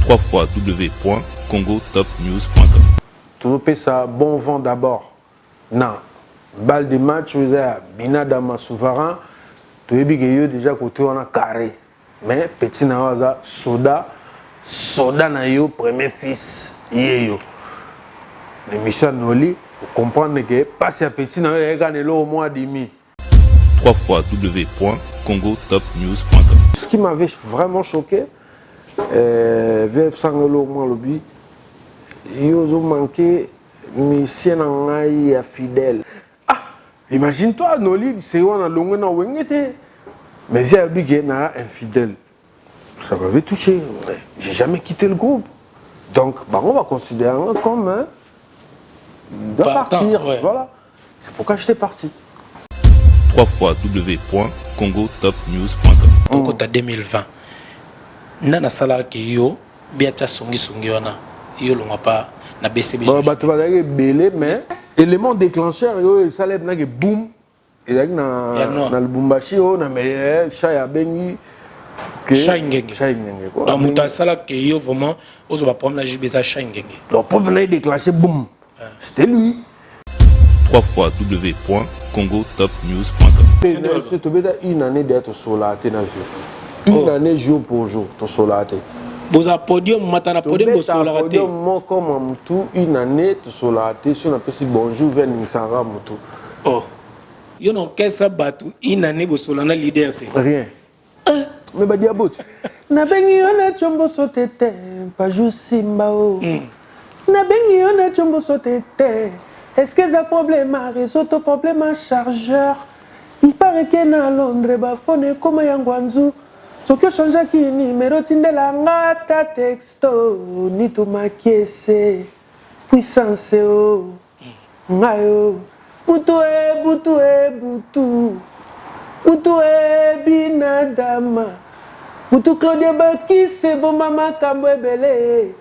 www.congotopnews.com. Tout le ça bon vent d'abord. Non, balle de match, vous avez Binadama souverain. Tout le monde déjà côté on a carré. Mais petit nawaga soda na yo premier fils yo. Les Michel Noli pour comprendre que passer à petit na yo gagné au mois demi. www.congotopnews.com. Ce qui m'avait vraiment choqué, vers Sangolo Malobi, ils ont manqué mission en fidèle. Ah, imagine-toi, Noli, c'est on a longué dans Wengete. Mais j'ai habitué à infidèle. Ça m'avait touché. J'ai jamais quitté le groupe. Donc, bah, on va considérer comme un. Il doit partir. Ouais. Voilà. C'est pourquoi j'étais parti. www.congotopnews.com. Donc, en 2020, nana sala ke yo biata songi wana yo longa pas na BCB. Bah tu vas aller belé mais élément déclencheur yo ça lève na que boum. Et là dans le Bumbashi on a mais Chaya Bengi Shaingenge. Donc muta sala ke yo vraiment ozo ba problème la JBZ Shaingenge. Le problème est déclenché boum. C'était lui. www.congotopnews.com. C'est une année d'être solaté na vie. Une année jour pour jour to solaté. Vous avez podium matana podium bo solaté. Podium mo comme tout une année to solaté sur na petit bonjour vers Nisara mutu. Oh. Yo non qu'est-ce batu une année bo solana leader te. Rien. Mais ba diabot. Na bengi ona chombo sotete pa jou simba o. Na bengi ona chombo sotete. Est-ce que ça problème a réseau ton problème un chargeur? Il paraît que na Londres ba phone comme yangwanzu. Ce que change qui numéro tindela ngata texto ni to makiese puissance o ngayo butu binadama butu Claudia Bakise bo mama kambo ebele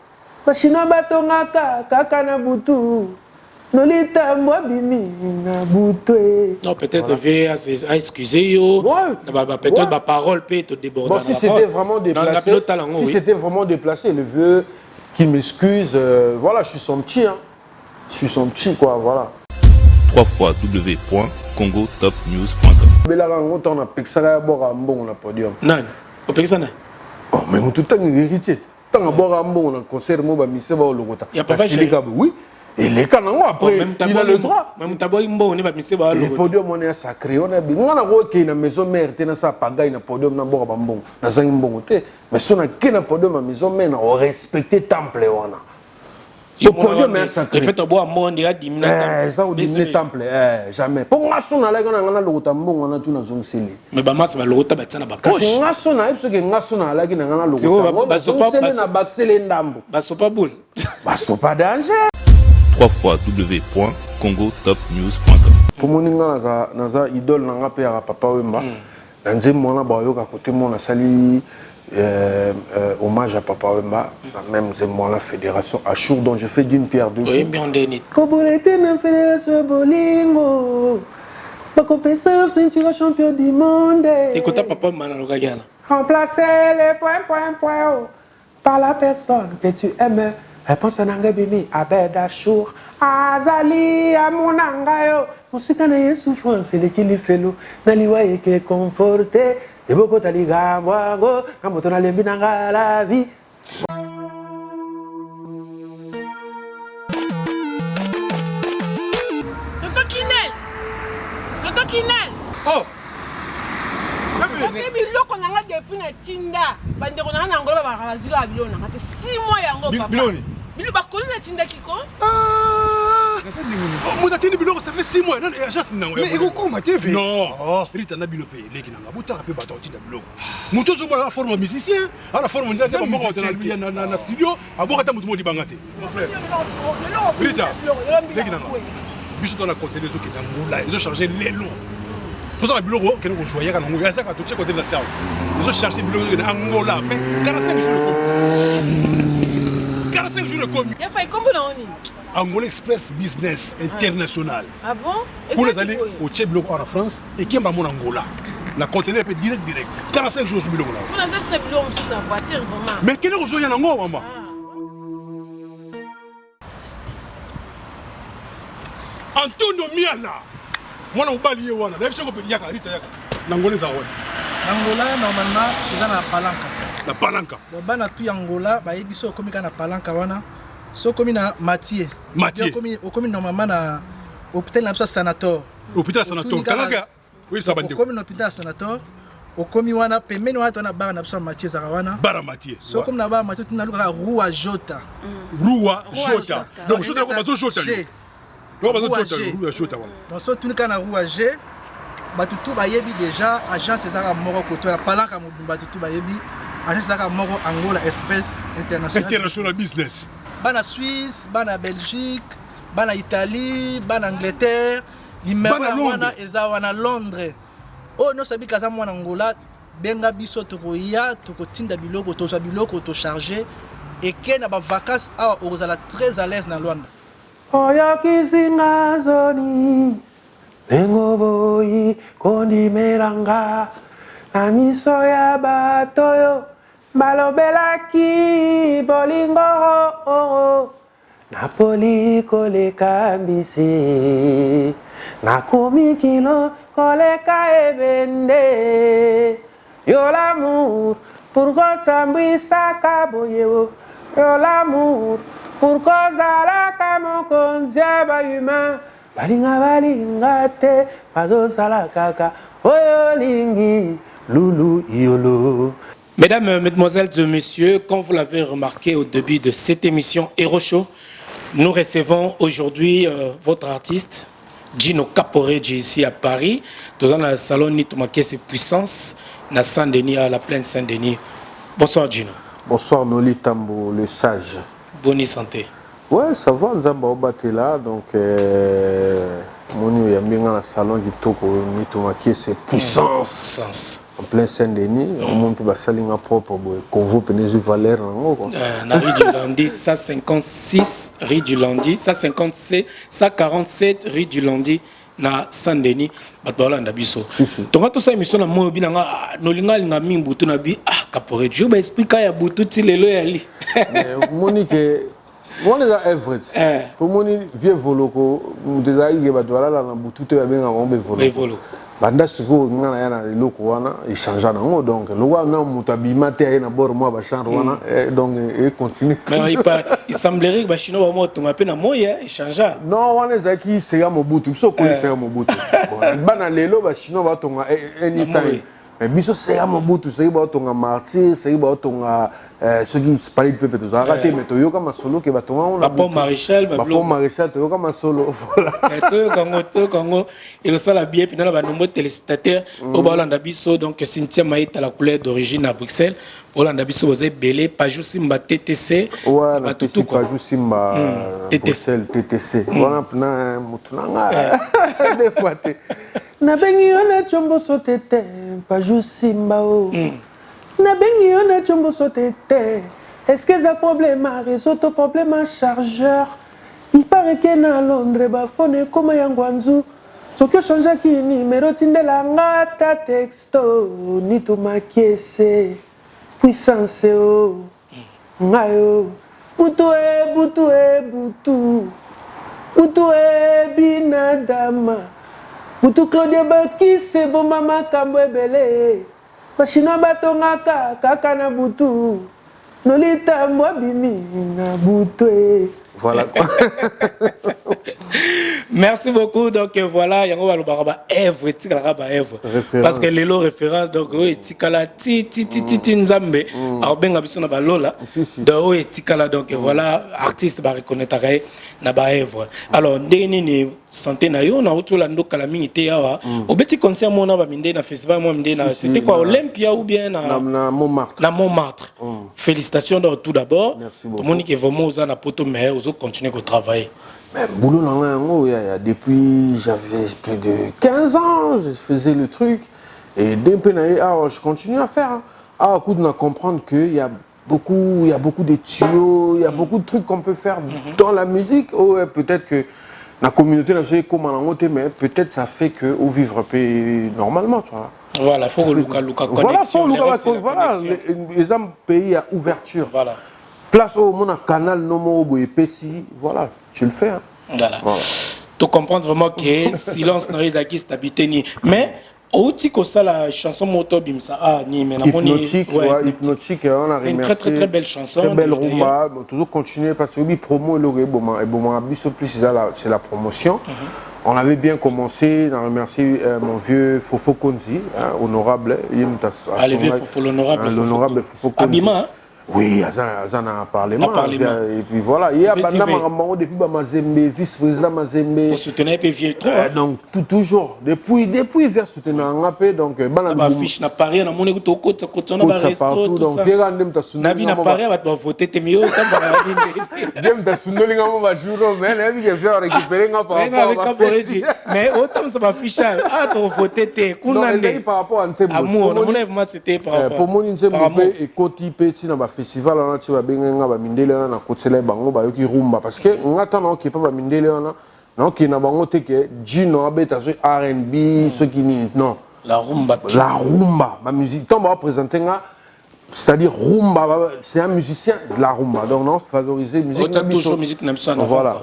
machina batonga kaka na butu nolita mwabimi na butu. Non, peut-être à excuser yo. Peut-être ma parole peut te déborder. Bon, si c'était vraiment déplacé, si c'était vraiment déplacé, le vieux qu'il m'excuse, voilà, je suis son petit, hein. Je suis son petit, quoi, voilà. www.congotopnews.com. Mais là, on a pexala bora mbon na podium. Non, on pexana. Oh, mais tout le temps héritier. Tant bora mbon na concert mo ba mise ba lokota. Il y a pas oui. Et les canons après, il a le droit. Même taboy mbon ne ba mise ba lokota. Le podium on est sacré, on a bien. On a roké na maison mère, tena sa pagaille na podium na bora ba mbon. Na zangi mbon te. Mais si on a que na podium na maison mère, on respecter temple wana. Le podium est sacré. Le fait de boire mbon on dirait dimina. Ça ou dimina temple, jamais. Pour moi son ala kana ngana lokota mbon na tu na zong sili. Mais ba mas ba lokota ba tsana ba poche. Kasi ngaso na eps ke ngaso na ala kina ngana lokota. Ba sopa na baxele ndambo. Ba sopa boule. Ba sopa danger. www.congotopnews.com. Pour mon inga naza idole nanga pe ya papa Wemba. Nanze mwana ba yo ka côté mon sali hommage à Papa Wemba, même la fédération Achour dont je fais d'une pierre deux. Oui, bien déni. Kobolete na fédération Bolingo. Bakopesa ceinture champion du monde. Écoute Papa Manaloga Gana. Remplacer les points par la personne que tu aimes. Réponse à Nangabimi, Abed Achour, Azali, Amunangayo. Musika na ye souffrance, c'est l'équilibre fait l'eau. Naliwaye qui est conforté. Et beaucoup taliga, wago, kamotona lembinanga la vie. Tonton Kinel. Oh. C'est biloko nanga depuis na tinda. Bande ko nanga ngolo ba bazila biloko nanga te 6 mois yango papa. Biloni. Bilo ba koli na tinda kiko. Mon atteint biloko ça fait 6 mois. Non, agence nango. Mais iko kuma te fait. Non. Rita na bilo pe leki nanga. Buta pe bato tinda biloko. Muto zo ba forme musicien, ala forme ndeza ba moko na studio, aboka ta mutu modi bangate. Mon frère. Rita. Leki nanga. Biso dans la conteneur zo ki na ngula, ils ont chargé lelo. Tout ça, le bureau, qui nous choisit, quand on a ça, quand on côté de la salle. Nous avons cherché le bureau de Angola, fait 45 jours de com. 45 jours de com. Il a fait comment là on y? Angola Express Business International. Ah bon? Pour les aller au Tchèque en France et qui est en Angola. na conteneur pe direct 45 jours biloko na On a ça sur les bilons sur la voiture vraiment. mais kene ko zoya nango mama Antonio Miala mwana mobali ye wana na biso ko pe yaka rita yaka nangone za wana Angola normalement eza na palanka. na palanka Donc bana tu Angola ba yebi so komi kana palanka wana. So komi na Mathieu. Mathieu. Komi normalement na hôpital na biso Sanator. hôpital Sanator kalaka oui ça bande Komi na hôpital Sanator. Komi wana pembeni wana tona bara na biso Mathieu Zarawana. bara Mathieu So komi na bara Mathieu tuna luka Rua Jota. Rua Jota donc Jota ko bazo Jota G. Rua Jota voilà Donc so tuni kana Rua G. Batutu bayebi déjà agence ezaka moko koto ya palanka mobimba batutu bayebi agence ezaka moko Angola Express international business bana Suisse bana Belgique bana Italie bana Angleterre numéro wana eza wana Londres o no sabi kaza mwana Angola benga biso tokoya tokotinda biloko toza biloko to charger et ke na ba vacances a ozala très à l'aise na Luanda oyo kisinga zoni Nengoboyi kondimelanga na miso ya bato yo balobelaki bolingo napoli koleka mbisi nakomi kilo koleka ebende yo l'amour pourquoi sambwisaka boyewo yo l'amour pourquoi zalaka mokonzi ya bahumain balinga balinga te bazosala kaka oyo lingi lulu iolo. Mesdames, Mesdemoiselles et Messieurs, comme vous l'avez remarqué au début de cette émission Hero Show, nous recevons aujourd'hui votre artiste Gino Caporeggi ici à Paris, dans le salon Nitomakese Puissance, à Saint-Denis, à la plaine Saint-Denis. Bonsoir Gino. Bonsoir Noli Tambo, le sage. Bonne santé. Ouais, ça va, nous avons battu là, donc mon y a bien dans le salon du Toko Nitomakese Puissance. En plein Saint-Denis, on peut passer à propre convo Pénézu Valère. Na rue du Lundi, 156 rue du Lundi, 147 rue du Lundi, na Saint-Denis, Batbala Ndabiso. Donc, tout ça, émission na moi, binanga, nolinga linga mimbutu na bi, Caporeggi, je vais expliquer ya butu tilelo yali. Monique, moi les a œuvré. Pour mon vieux voloko, déjà il y a Batbala la butu te bien avant voloko. Banda siko ngana yana loko wana échanger nango donc le wa na mutabima te na bord moi ba change wana donc et continue. Mais il semblerait que ba chino ba mo tonga pe na moya échanger. Non wana zaki sega mobutu so ko sega mobutu. Bana lelo ba chino ba tonga anytime. Mais biso sega mobutu sega ba tonga martyr sega ba tonga ceux qui parlent de peuple tous arrêté mais to yoka masolo ke ba tonga on a Pont Maréchal to yoka masolo voilà. To Congo et ça la bien puis dans ba nombreux téléspectateurs au Balanda Biso donc Cynthia Maïta la couleur d'origine à Bruxelles Balanda Biso vous êtes belé Pajou Simba TTC ouais la tout Pajou Simba TTC voilà plein mutunanga des fois na bengi ona chombo sotete Pajou Simba o na bengi ona chombo sotete est-ce que ça problème à réseau to problème à chargeur il paraît que na Londres ba phone comme yangwanzu so que changer ki numéro tindela ngata texto Nitomakese Puissance o ngayo butu binadama butu Claudia Bakise bo mama kambo ebele bashina batongaka kaka na butu nolita mwabimi na butu. Voilà quoi. Merci beaucoup. Donc voilà, yango balobaka Èvre, tikala ba Èvre. Parce que les lots référence donc oui tikala ti nzambe. Alors benga biso na balola. Donc oui tikala donc voilà artiste ba reconnaître na ba Èvre. Alors ndeni ni santé na yo na otola ndoka la mingi te yawa. Obeti concert mona ba minde na festival mo minde na c'était quoi Olympia ou bien na Montmartre. Na Montmartre. Félicitations donc tout d'abord. Monique est vraiment aux na poto mais aux autres continuer à travailler. Mais boulot depuis j'avais plus de 15 ans, je faisais le truc et dès peu je continue à faire. À coup de comprendre qu'il y a beaucoup de tuyaux, il y a beaucoup de trucs qu'on peut faire dans la musique. Oh, peut-être que la communauté n'a jamais comme mais peut-être ça fait que au vivre un peu normalement, tu vois. Voilà, il faut que Luka voilà, connexion. voilà, les hommes pays à ouverture. Voilà. Place au mon canal nomo épais, voilà, tu le fais. Hein. Voilà. Tu comprends vraiment que silence dans les acquis stabilité ni. Mais aussi que ça la chanson moto bimsa ni mais Hypnotique, Hypnotique, on a c'est une très très belle chanson. Très belle rumba, toujours continuer parce que oui promo et bon plus c'est la promotion. On avait bien commencé, on a remercié mon vieux Fofo Konzi, honorable. Allez, Fofo l'honorable Fofo Konzi. Abima. Oui, Azana a parlé. Et puis voilà, il y a Banda Marambo depuis Mazembe, vice-président Mazembe. Pour soutenir PV donc toujours, depuis vers soutenir un peu, donc Bana fiche na Paris, na mon écoute au côté, on a resto, tout ça. Nabi na Paris, va te voter tes mieux, Dem ta sunoli ngamo ba jour, mais nabi que faire récupérer nga par rapport à mais autant ça va fiche ah to voter tes kunande par rapport à Nsembo. Amour, mon événement c'était par rapport. Pour mon Nsembo et Koti Petit na festival on a tu va benga ba mindele na kotela bango ba yoki rumba parce que ngata na ki pa ba mindele na ki na bango te ke Gino abeta so R&B ce qui ni non la rumba ma musique tant va présenter nga c'est-à-dire rumba c'est un musicien de la rumba donc non favoriser musique toujours musique voilà.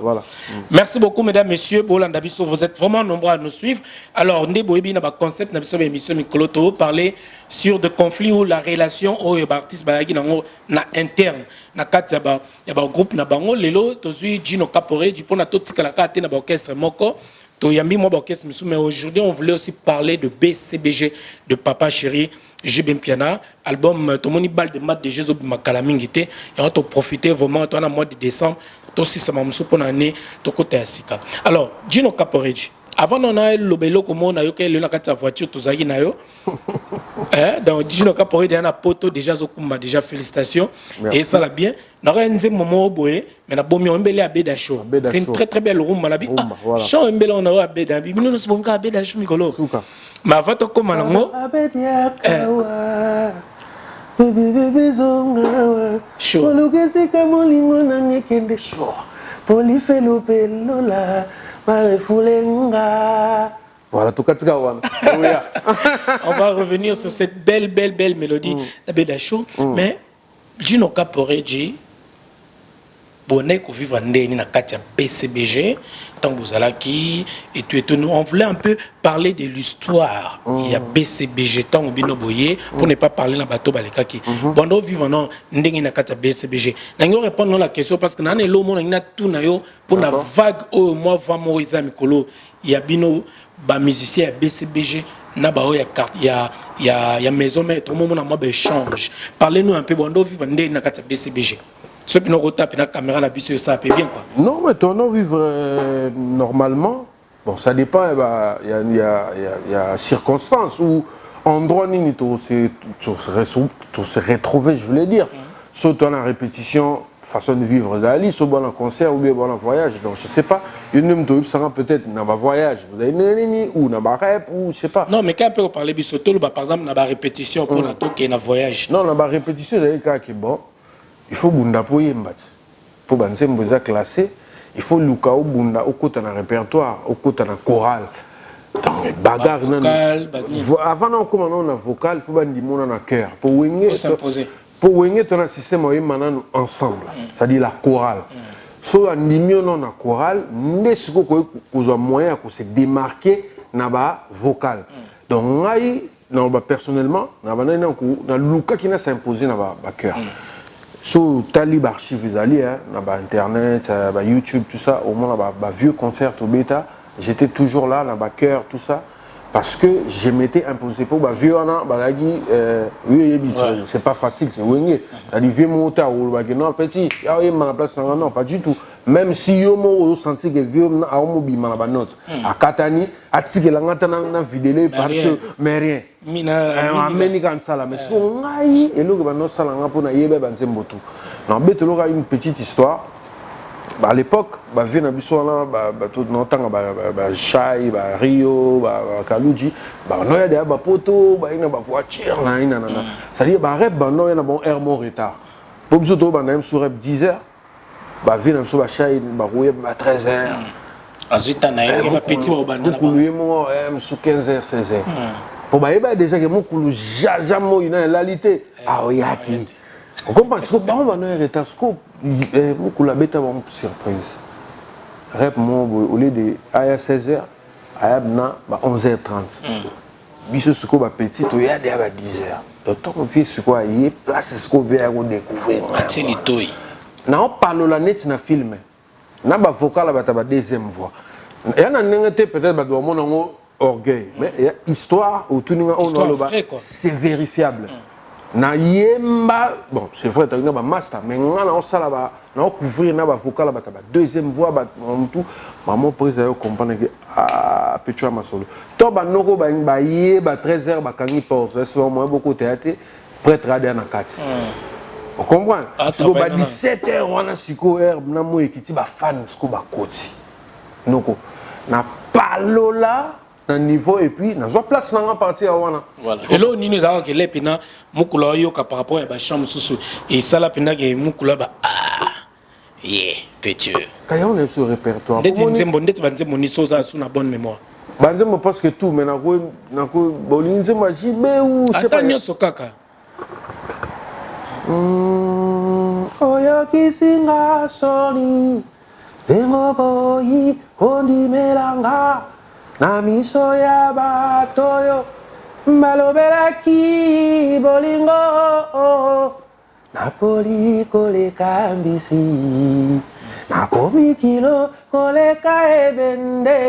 Merci beaucoup mesdames messieurs Bolanda Bisso vous êtes vraiment nombreux à nous suivre alors ndebo ebi na ba concept na biso ba émission Mikoloto parler sur de conflits où la relation au artiste balagi na interne na kati ya ba groupe na bango lelo tozui Gino Kapore di pona totikala kate na ba orchestre moko to yambi mo ba orchestre misu mais aujourd'hui on voulait aussi parler de BCBG de Papa Chéri JB Piana album tomoni bal de mat de Jésus makala mingite et on to profiter vraiment toi na mois de décembre to si ça mamusu pona année to côté asika alors Gino Kapore avant on a le bello comme on a eu que le nakata voiture tozaki na yo donc Gino Kapore na poto déjà zokumba déjà félicitations. Merci. Et ça l'a bien na renze momo boye mais na bomi ombele abeda show c'est une très très belle room malabi show ombele on a abeda bi nous nous bonka abeda show mikolo ma va to koma nango bébé zonga show olugezi kamolingo nangekende show polifelo pelola voilà, tout cas, on va revenir sur cette belle mélodie d'Abeda Show, mais Gino Kapore dit bonnet qu'on vive en Ndeni na Katia BCBG, tant vous allez qui et tu es nous. On voulait un peu parler de l'histoire. Il y a BCBG, tant ou binoboye, pour ne pas parler na bateau balekaki. Bon, on vive en Ndeni na Katia BCBG. N'ayons répondre à la question parce que n'année l'eau, on a tout nayo pour la vague au moi va Moïse Mikolo. Il y a bino ba musicien à BCBG. Il y a maison mais tout le monde a moi échange. Parlez-nous un peu bon, on vive en Ndeni na Katia BCBG. Ceux qui nous retapent la caméra, ça peut bien quoi. Non, mais ton vivre normalement, bon, ça dépend, il y a circonstances où endroit ni se retrouver, je voulais dire. Soit on a répétition, façon de vivre d'Ali, soit bon en concert ou bien bon en voyage. Donc je sais pas, il y a une ça peut-être dans un voyage, vous avez ou dans un rep ou je sais pas. Non, mais quand on peut parler de Bisoto, par exemple, dans la répétition pour la toque et dans voyage. Non, dans la répétition, il y a des cas qui bon. Il faut bunda pour yembat. Pour banser mboza classé, il faut luka au bunda au côté d'un répertoire, au côté d'un choral. Donc bagarre vocal, avant on commence on a vocal, il faut bandi mon en cœur. Pour wenge s'imposer. Pour wenge ton système on maintenant ensemble. C'est-à-dire la chorale. So on dimio non na chorale, ndesiko ko ko moyen pour se démarquer na ba vocal. Donc ngai non ba personnellement na ba na luka qui n'a s'imposer na ba cœur. So talib archives ali na internet, YouTube tout ça au moins na vieux concert au bêta, j'étais toujours là na cœur tout ça parce que je m'étais imposé pour vieux ana balagi c'est pas facile c'est wenge ali vieux monta ou non petit ya yema na place non pas du tout même si yo mo senti que vieux na amobi na ba note a katani atikela ngata na vidéo parce que mais rien mina ameni kan sala mais so ngai et lo ba no sala ngapo na yebe ba nzembotu na beto lo une petite histoire. À l'époque, vieux na biso na tout notanga Chai, Rio, Kaluji, no ya de poto, ina voiture na c'est-à-dire rep no ya na bon air mon retard. Pour biso to na même sur rep 10h, vieux na biso Chai rouiller 13h. Azuta na yo petit au bana. Pour lui mo sur 15h 16h. Pour bah déjà que mon coulou jamais une réalité. Ah oui, ati. On comprend parce que bah on va nous retard scope. Mon coulou bête avant surprise. Rep mon au lieu de à 16h, à 11h30. Biso ce qu'on petit, il y a des à 10h. Donc tant qu'on fait ce qu'on y est, place ce qu'on vient à découvrir. Ateli toi. Na on parle la net na film. Na ba vocal ba ta ba deuxième voix. Et on a n'engagé peut-être ba doit mon orgueil, mais il y a histoire autour de on c'est vérifiable. Na yemba bon, c'est vrai tu as ba master mais ngana on sala ba na couvrir na ba vocal ba ta ba deuxième voix ba tout maman prise à comprendre que ah Petra Masolo. To ba noko ba yé ba 13h ba kangi pause, c'est vraiment beaucoup théâtre prêtre à na 4. On comprend? Si vous avez 17h, on a siko herbe, na mo ekiti ba fan siko ba koti. Noko. Na palo là, na niveau et puis na zo place na partie à wana. Voilà. Et là on nous a que les pina mukula yo ka par rapport à ba chambre sous et ça la pina que mukula ba yeah, petit. Quand on est sur répertoire. Ndeti nzembo ndeti banzembo ni soza sous na bonne mémoire. Banzembo parce que tout mais na ko bolinze ma jibe ou je sais pas. Attends so kaka. Oyo kisinga soni Dengo boyi kondi melanga Na miso ya batoyo Malobela ki bolingo Napoli kole kambisi Nakomi kilo kole kaebende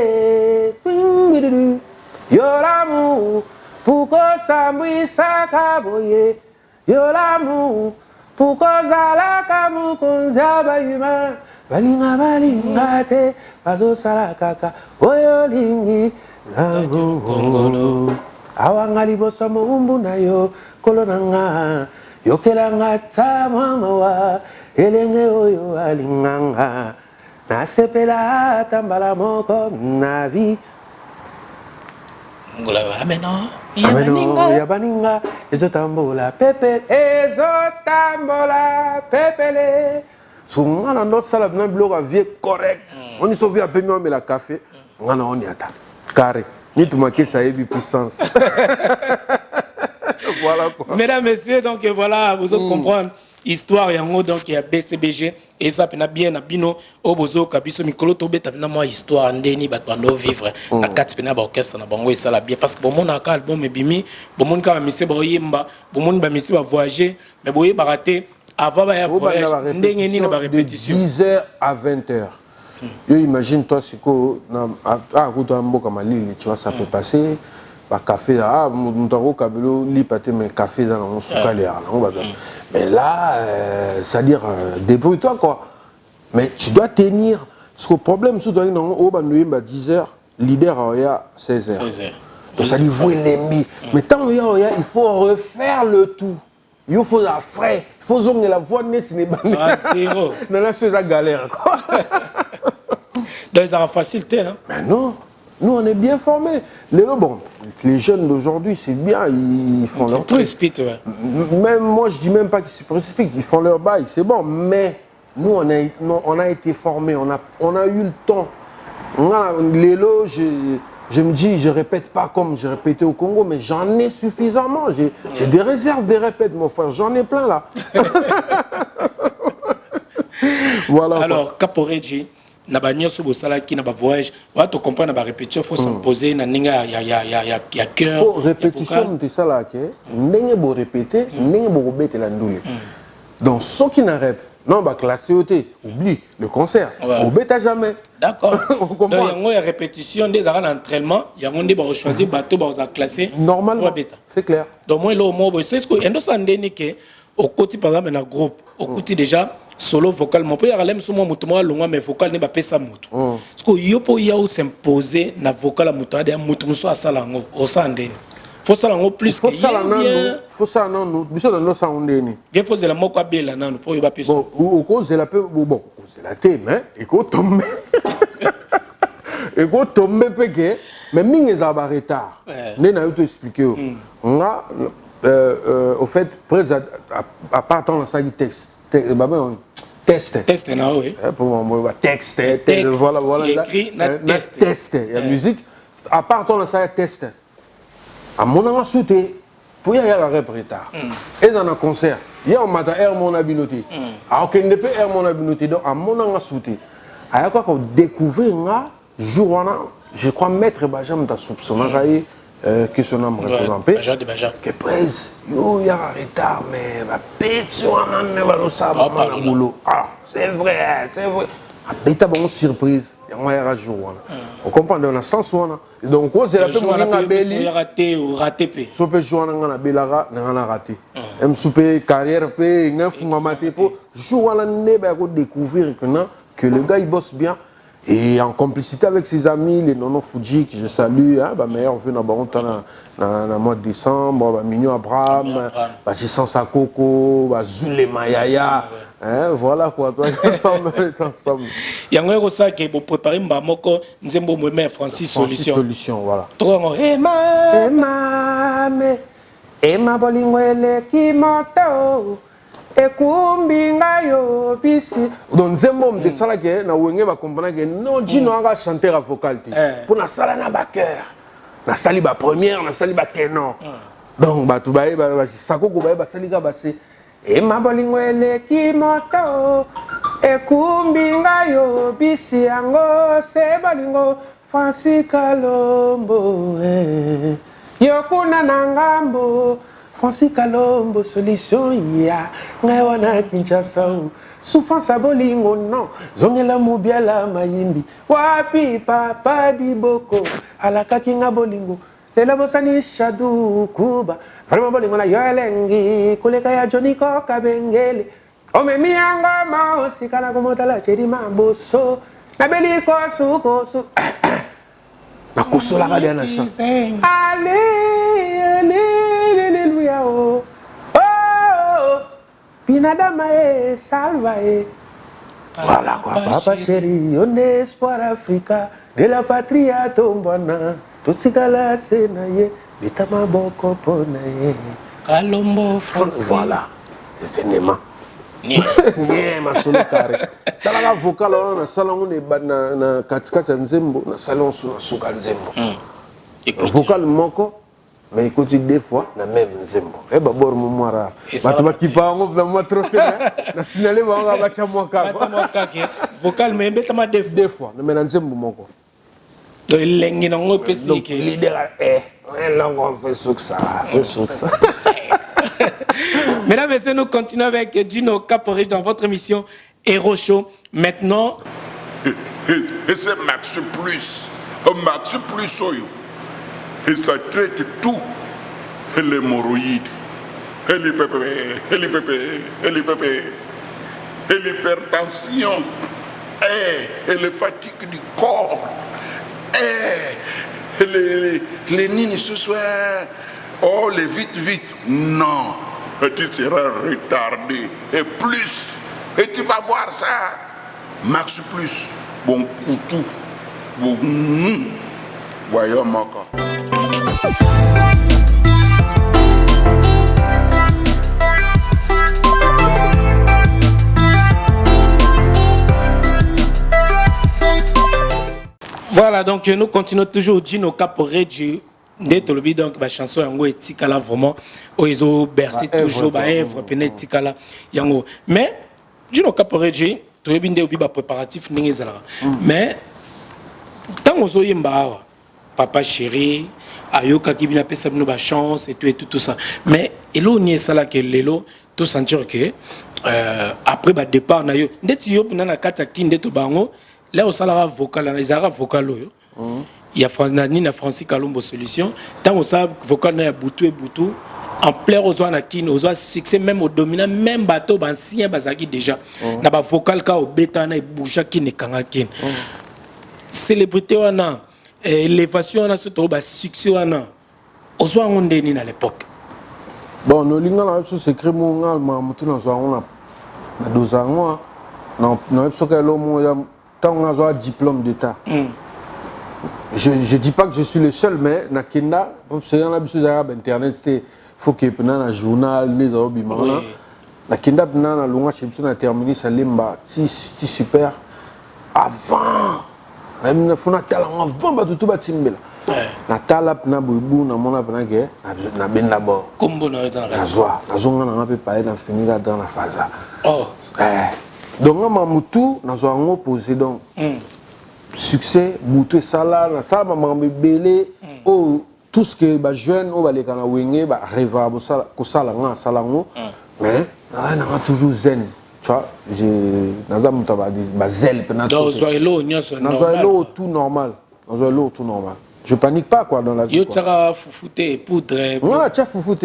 Yolamu Puko sambui sakaboye Yolamu, pourquoi zalaka mukunza bayuma balinga balinga te bazo salakaka oyo lingi ngongolo awanga liboso moumbu na yo kolonanga yokelanga tamawa elenge oyo alinganga nasepela tambala moko na vie Ngola ameno yabaninga ezotambola pepele sungana ndo sala bina biloko vie correct on y sauve un peu mieux mais la café ngana on y ata carré ni tu manquais ça et puissance voilà quoi. Mesdames, messieurs, donc voilà, vous allez comprendre histoire yango donc il y a BCBG et ça pena bien abino obozo kabiso mikolo to beta na moi histoire ndeni batando vivre na quatre pena ba orchestre na bango et ça la bien parce que bon mon aka album ebimi bon mon ka mise ba yemba bon mon ba mise ba voyager mais boye ba rater avant ba ya voyage ndenge ni na ba répétition 10h à 20h. Yo imagine toi siko na kuto mboka malili tu vois ça peut passer ba café là mutaro kabelo li paté mais café dans mon soukali là mais là c'est-à-dire débrouille-toi quoi mais tu dois tenir parce que le problème c'est que au bandoui ba 10h leader il y a 16h donc ça dit vous l'ennemi mais tant il il faut refaire le tout il faut la frais il faut zonger la voix net n'est pas zéro dans la chose à galère quoi dans les facilité hein mais non nous on est bien formés les jeunes d'aujourd'hui c'est bien ils font leur truc ouais. Même moi je dis même pas qu'ils se précipitent ils font leur bail c'est bon mais nous on a été formés on a eu le temps l'élo je me dis je répète pas comme j'ai répété au Congo mais j'en ai suffisamment j'ai des réserves de répète mon frère j'en ai plein là voilà alors Caporeji na ba nyoso bo sala ki na ba voyage wa to comprendre ba répétition faut s'imposer na ninga ya cœur pour répétition de ça là que ndenge bo répéter ndenge bo betela ndule donc ceux qui n'arrêtent non ba classé oublie le concert au bêta jamais d'accord donc yango ya répétition des arts d'entraînement yango ndi ba choisir bateau ba za classer normalement c'est clair donc moi là moi c'est ce que endo sandeni que au côté par exemple na groupe au côté déjà solo vocal mon père alem so mo mutumo alongwa mais vocal ne ba pesa mutu parce que yo po ya s'imposer na vocal a mutu ade mutu muso asala ngo o sandeni faut ça ngo plus que faut ça non biso dans ça ondeni il faut la moko abela nanu po yo ba pesa bon au cause de la bon c'est la thème hein et ko tomber peke mais mingi za ba retard né na yo te expliquer nga au fait près à partant dans ça texte test na oui pour moi texte voilà écrit na test la musique à part on ça test à mon an sauté pour y aller à la retard et dans un concert il y a un matin air mon abinoté alors qu'il ne peut air mon abinoté donc à mon an sauté à quoi qu'on découvre un jour je crois maître Bajam t'a soupçonné que son nom représenté que presse yo y a un retard mais va péter on ne va le savoir boulot ah c'est vrai à bon surprise on comprend dans le sens où donc c'est la peine de belli raté ou raté p so peut jouer dans la belara dans la raté même souper carrière p neuf maté pour jouer dans ne ba ko découvrir que le gars il bosse bien et en complicité avec ses amis les Nono Fuji que je salue hein ba meilleur venu dans bon temps dans mois de décembre ba Mignon Abraham ba Jissan Sakoko ba Zule Mayaya hein voilà quoi toi ensemble yango ko ça que pour préparer mbamoko nzembo mweme Francis solution voilà to ema bolingo eleki moto ekumbi ngayo bisi donc nzembo mtesala ke na wenge ba comprendre que non Djino anga chanteur vocal pour na sala na ba cœur na sali ba première na sali ba ténor donc ba tu ba Sakoko ba sali ka base ema bolingo eleki moto ekumbi ngayo bisi yango se bolingo Francis Kalombo yokuna na ngambo Francis Kalombo solution ya ngawana Kinshasa souffrance a bolingo non zongela mubiala mayimbi wapi papa di boko alaka kinga bolingo lela bosani shadu kuba vraiment bolingo na yoelengi kuleka ya Johnny Koka Bengele omemi yango ma osikana komotala cheri mamboso na beliko sukosu na kosola ka dia na chance alléluia oh binadama salva voilà quoi papa chéri on est espoir Africa de la patria tombana tutsikala senaye bitama boko ponaye Kalombo Francis voilà événement nie masolo carré tala vocal on na salon na katikati nzembo na salon suka nzembo vocal moko mais écoute deux fois na même nzembo et babor momara batu bakipa ngo na mo trophée na signaler ba bacha mwaka vocal mais betama deux fois na mena nzembo moko do lengi na ngo pesi ke leader longo fait ça Mesdames et messieurs, nous continuons avec Djino Caporé dans votre émission Héros Show. Maintenant, et c'est Max Plus Oyo. Et ça traite tout. Et l'hémorroïde, et l'hypertension, et les fatigues du corps, et les nines ce soir. Oh, les vite. Non, tu seras retardé. Et plus, et tu vas voir ça. Max Plus, bon coutou. Bon, voyons mon corps. Voilà, donc nous continuons toujours Djino Caporé Ndetolobi donc ba chanson yango etikala vraiment o ils bercé toujours ba œuvre pene etikala yango mais Djino Caporé to yebinde obi ba préparatif ningi zala mais tant ozo yemba papa chéri ayoka ki bina pesa bino ba chance et tout ça mais elo ni sala que lelo to sentir que après ba départ na yo ndeti yo na kata kinde to bango là au sala vocal na izara vocal yo il y a Francis Kalombo solution tant on sait vocal na ya butu en plaire aux na kin aux succès même au dominant même bateau ancien bazaki déjà na ba vocal ka au beta na boucha kin kanga kin célébrité wana élévation na surtout ba succès wana aux ngondeni à l'époque bon no linga na so secret mo ngal ma mutu na zo na dozango na so ka lo mo ya tant on a diplôme d'état. Je dis pas que je suis le seul, mais Nakenda, c'est dans l'habitude d'arabe internet, il faut qu'il y ait un journal, les Bimana. Nakenda, na longa chez na terminé, ça limba, si super. Avant na fona tala nga vamba tout ba timbela na tala na bubu na mona pena ke na ben d'abord kombo na zonga na pe paye na finira dans la faza donc ma mutu na zo ngo posé donc succès mutu sala na sala mama belé oh tout ce que ba jeune o ba le kana wenge ba rêva bo sala ko sala nga sala ngo mais na toujours zen. Tu vois, j'ai zèle tout normal. Tout normal. Je panique pas quoi dans la vie. Yo tara foufoute poudre. Voilà, tu as foufoute.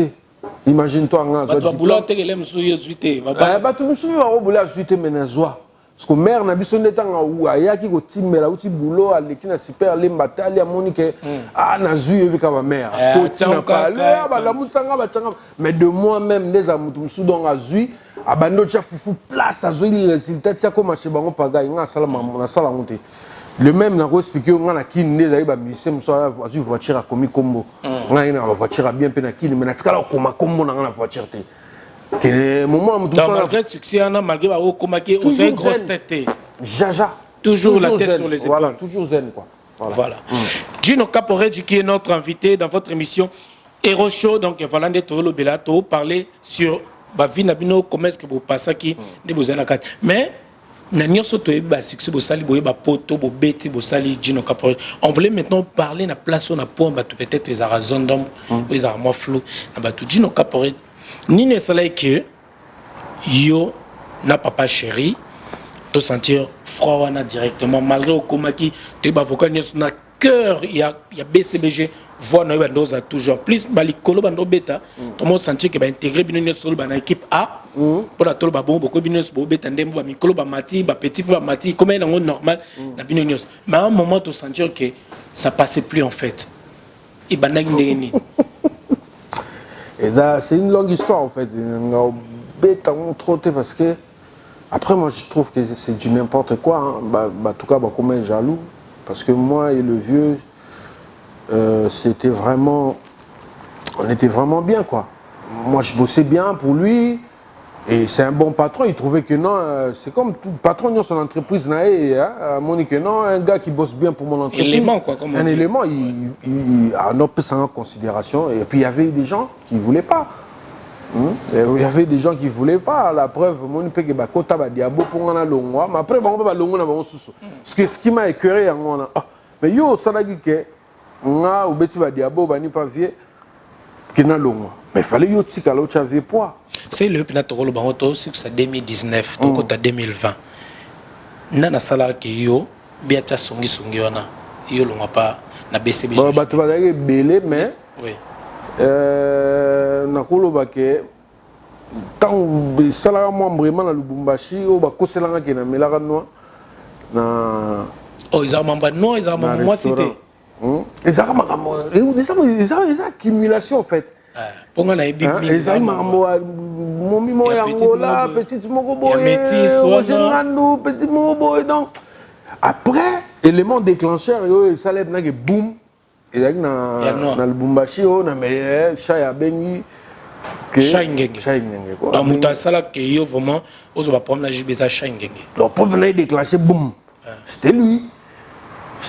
Imagine-toi un gars. Bah boulot te kelem sou yesuite. Bah tu me souviens au boulot yesuite menazoa. Parce que mère na biso ndeta nga ou ayaki ko timela uti boulot aleki na super lemba tali amoni ke na zui ebika ba mère. Ko tina pa ba la musanga ba tanga mais de moi même les amutu musu donc azui abando tia fufu place azui les résultats tia ko marché bango paga nga sala na sala monte. Le même na ko expliquer nga na kine ezali ba musicien musu azui voiture a komi kombo. Nga ina ba voiture bien pe na kine mais na tikala koma kombo na nga na voiture te. Malgré succès, malgré une grosse tête. Jaja. Toujours la tête sur les épaules. Voilà, toujours zen quoi. Voilà. Gino Caporet, qui est notre invité dans votre émission Hero Show. Donc voilà, nous allons parler sur la vie de comment est-ce que vous passez qui de vous avez la carte. Mais nous avons succès, vous savez, vous poto, vous bêtis, vous savez, Gino Caporet. On voulait maintenant parler de la place où on a peut-être les arazons d'hommes, les armoires flous. Gino Caporet. Ni ne serait que yo na papa chéri te sentir froid directement malgré au komaki te ba vocal ni na cœur il y a BCBG voix na ba ndoza toujours plus bali kolo ba ndobeta to mo sentir que ba intégrer bino ni solo ba na équipe A pour la tolo ba bon beaucoup bino bo beta ndembo ba mikolo ba mati ba petit ba mati comme un normal na bino ni mais à un moment te sentir que ça passait plus en fait et ba na ndeni. Et là, c'est une longue histoire en fait. Bête trop parce que après moi je trouve que c'est du n'importe quoi. Hein. En tout cas, comme un jaloux parce que moi et le vieux, c'était vraiment, on était vraiment bien quoi. Moi je bossais bien pour lui et c'est un bon patron. Il trouvait que non, c'est comme tout patron dans son entreprise naé, hein, Monique non, un gars qui bosse bien pour mon entreprise. Élément quoi, comme on dit. Élément, il a un peu ça en considération. Et puis il y avait des gens qui ne voulaient pas. Il y avait des gens qui ne voulaient pas. La preuve, Monique que bah kota ba diabo pour ngana longwa, mais après on va longo na ba susu. Ce qui m'a écœuré en mais yo ça l'a dit que nga ou beti ba diabo ba ni pas vieux qui na longwa. Mais fallait yo tika lo cha vieux poids. C'est le Pinatoro Baroto, c'est 2019, donc en 2020. Nana sala ke yo, biata songi wana, yo longa pas na BCBG. Bon, bah tu vas aller belé, mais oui. Na kolo baké, tant sala moi vraiment na Lubumbashi, o ba koselanga ke na melaka noa na. Oh ils ont mamba noa, ils ont mamba moi c'était. Ils ont des accumulations en fait. Ponga na big les mambo momi mo yangola petite moko boye jengandu petit moko boye donc après élément déclencheur yo ça lève na que boum et là na Lubumbashi o na me chaya bengi que Shaingenge quoi dans muta sala que yo vraiment ozo ba problème na jibeza Shaingenge donc pour venir déclencher boum c'était lui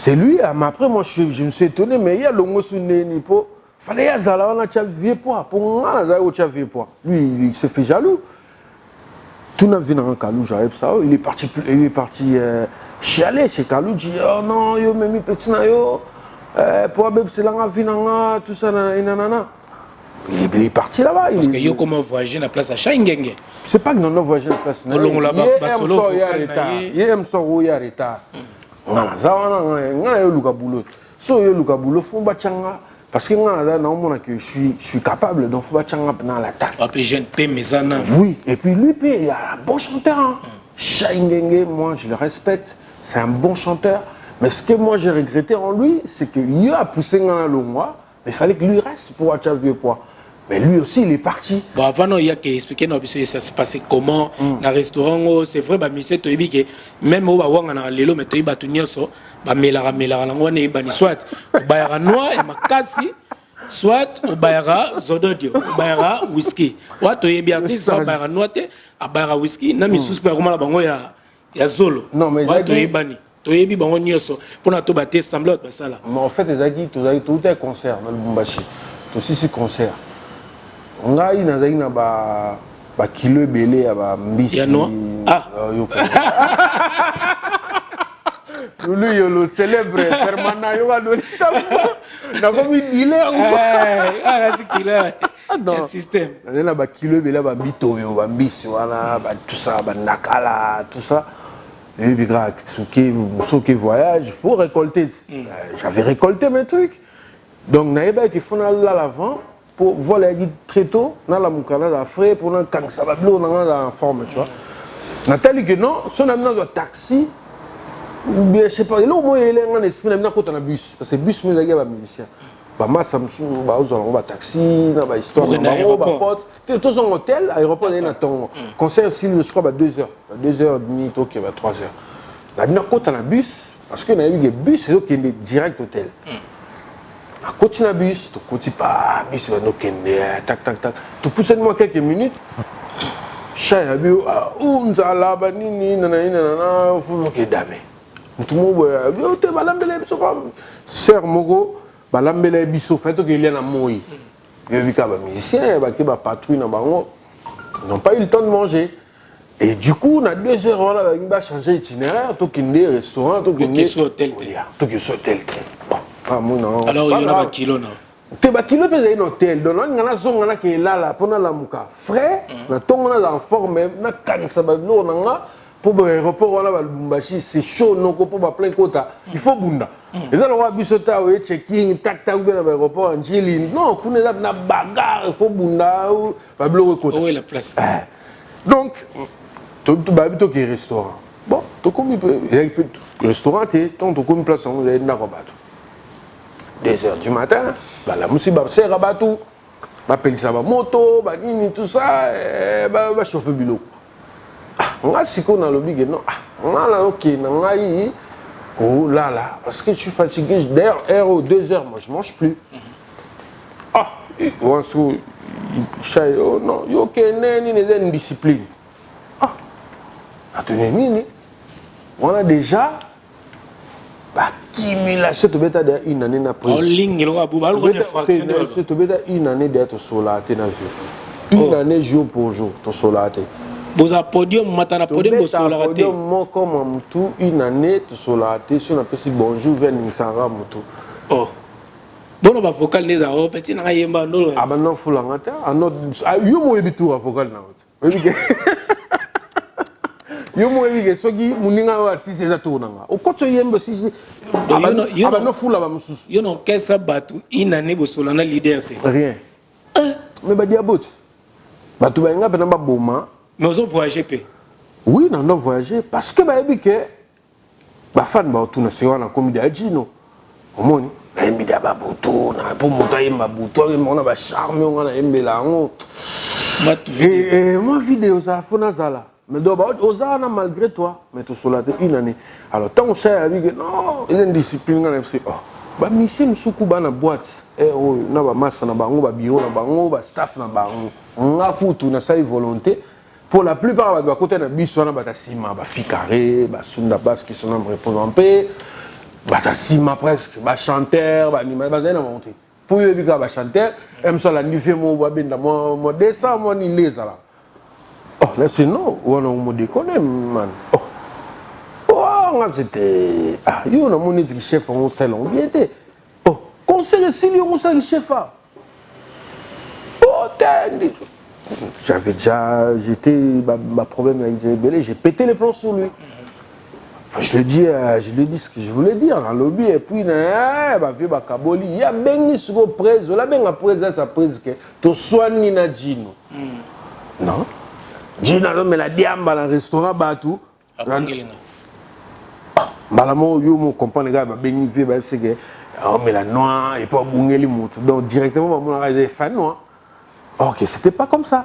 mais après moi je me suis étonné mais il y a longo sunné ni po fallait y aller on a vieux poids pour moi là où tu as vieux poids lui il se fait jaloux tout n'a vu dans Kalou j'arrive ça il est parti chialer chez Kalou dit oh non yo même petit na yo pour bébé c'est là vinanga tout ça nanana il est parti là-bas parce que yo comment voyager na place à Shaingenge c'est pas que non voyager na place na longo là-bas solo il aime son ya retard ngala za ngala yo luka boulot so yo luka boulot fo ba changa. Parce que moi, je suis capable, donc il faut pas dans l'attaque. Oui, et puis lui, il est un bon chanteur. Hein. Shaingenge, moi je le respecte, c'est un bon chanteur. Mais ce que moi j'ai regretté en lui, c'est qu'il a poussé dans la longwa, mais il fallait que lui reste pour avoir vieux poids. Mais lui aussi, il est parti. Bon, avant, il y a qu'à expliquer ça se passait comment dans le restaurant. C'est vrai, monsieur, tu as dit que même au Bawang, on a l'élo, mais tu as dit que melara soit au bayara noir et makasi, soit au bayara zododio, au bayara whisky. Ou tu es bien artiste, au bayara noir, à bayara whisky, n'a mis sous par comment la bango ya zolo. Non, mais toyebi bango nyonso mpona tobate semblant basala. Mais en fait ezalaki tout un concert na Lubumbashi tosisi concert ngai nazalaki na bakilo ebele ya bambisi ya noir Lulu Yolo célèbre permanent yoga dolita na komi dealer c'est killer un système na ba kilo bela ba bitoyo ba mbisi wana ba tout ça ba nakala tout ça et puis grave ceux qui voyage faut récolter j'avais récolté mes trucs donc naïba qui font là l'avant pour voler très tôt dans la mukana da frais pour na quand ça va bleu dans forme tu vois Nathalie que non son ami dans taxi ou bien je sais pas là au moins il est en esprit na côté na bus parce que bus mais il y a ba musicien ba massa msu ba ozala ba taxi na ba histoire na ba pote tout son hôtel aéroport na ton concert si je crois ba 2h 2h30 OK ba 3h la na côté na bus parce que na eu bus c'est qui est direct hôtel à côté na bus tu côté pas bus va no kende tac tac tac tu pousses moi quelques minutes chaya bio unzala ba nini na faut que dame tout le monde yo te balambele biso comme sœur moko balambele biso fait que il y a na moi yo bika ba musicien ba ke ba patrouille na bango n'ont pas eu le temps de manger et du coup na 2 heures on a ba changer itinéraire to kinde restaurant to kinde sur hôtel to que sur hôtel bon pas moi non alors il y en a ba kilo na te ba kilo pesa in hôtel donc on ngana zonga na ke lala pona la muka frais na tongo na en forme na kanisa ba lo na nga pour l'aéroport on a Lubumbashi c'est chaud non pour ba plein quota il faut bunda et ça le roi bisota ou checking tac tac bien à l'aéroport Angeline non pour na bagarre il faut bunda ou ba bloquer quota où est la place donc tu ba bito qui restaurant bon tu comme restaurant tu comme place on est na rabato 2h du matin bah la musique ba c'est rabato ba pelisa ba moto ba nini tout ça ba chauffer bilo nga siko na lobi que non nga la OK na ngai ko là parce que je suis fatigué d'ailleurs 2h moi je mange plus once chay oh non yo OK neni une discipline attendez nini on a déjà accumulation to beta de une année na prise en ligne lo abuba lo ne fraction de to beta une année d'être solaté na vie une année jour pour jour to solaté vous a podium matana podium solaté moi comme tout une année to solaté si on appelle bonjour vers Nisara mutu bon ba vocal les a petit na yemba ndolo ah ben non faut la ngata yo mo ebitu vocal na obi yo mo ebi ke soki muninga wa sisi za tournanga okoto yemba sisi aba no fula ba mususu yo no kesa batu inane bosolana leader te rien mais ba diabot batu ba nga pena ba boma mais ils ont voyagé pe oui non voyager parce que ba ebi ke ba fan ba otuna se wana komi da jino omoni ba embi da ba butu na po moto yemba butu on a ba charme on a embela ngo moi vidéo ça fona zala mais d'abord osana malgré toi mais tu solaté une année alors tant que ça avec non il y a une discipline là c'est ba mission musuku bana boîte na ba massa na bango ba bureau na bango ba staff na bango nga kutu na sa volonté pour la plupart ba côté na biso na ba ta sima ba ficaré ba sunda basse qui sont en repos en paix ba ta sima presque ba chanteur ba animal ba na monter pour y bika ba chanteur aime ça la nifé mo ba benda mo descend mo ni les là là sinon on a déconné man c'était yo na moni qui chef on salon bien été conseil Silio on ça chef j'étais ma problème avec Djebele, j'ai pété les plombs sur lui. Je lui dis ce que je voulais dire dans le lobby et puis bah vieux bakaboli il y a bengi sur presse la benga presse ça presse que to soigner na Gino non Gino mais la diamba dans restaurant batou malamo yo mo comprendre gars bengi vieux bah c'est que mais la noix et pas bungeli moto donc directement mon arrivé fan noir OK c'était pas comme ça.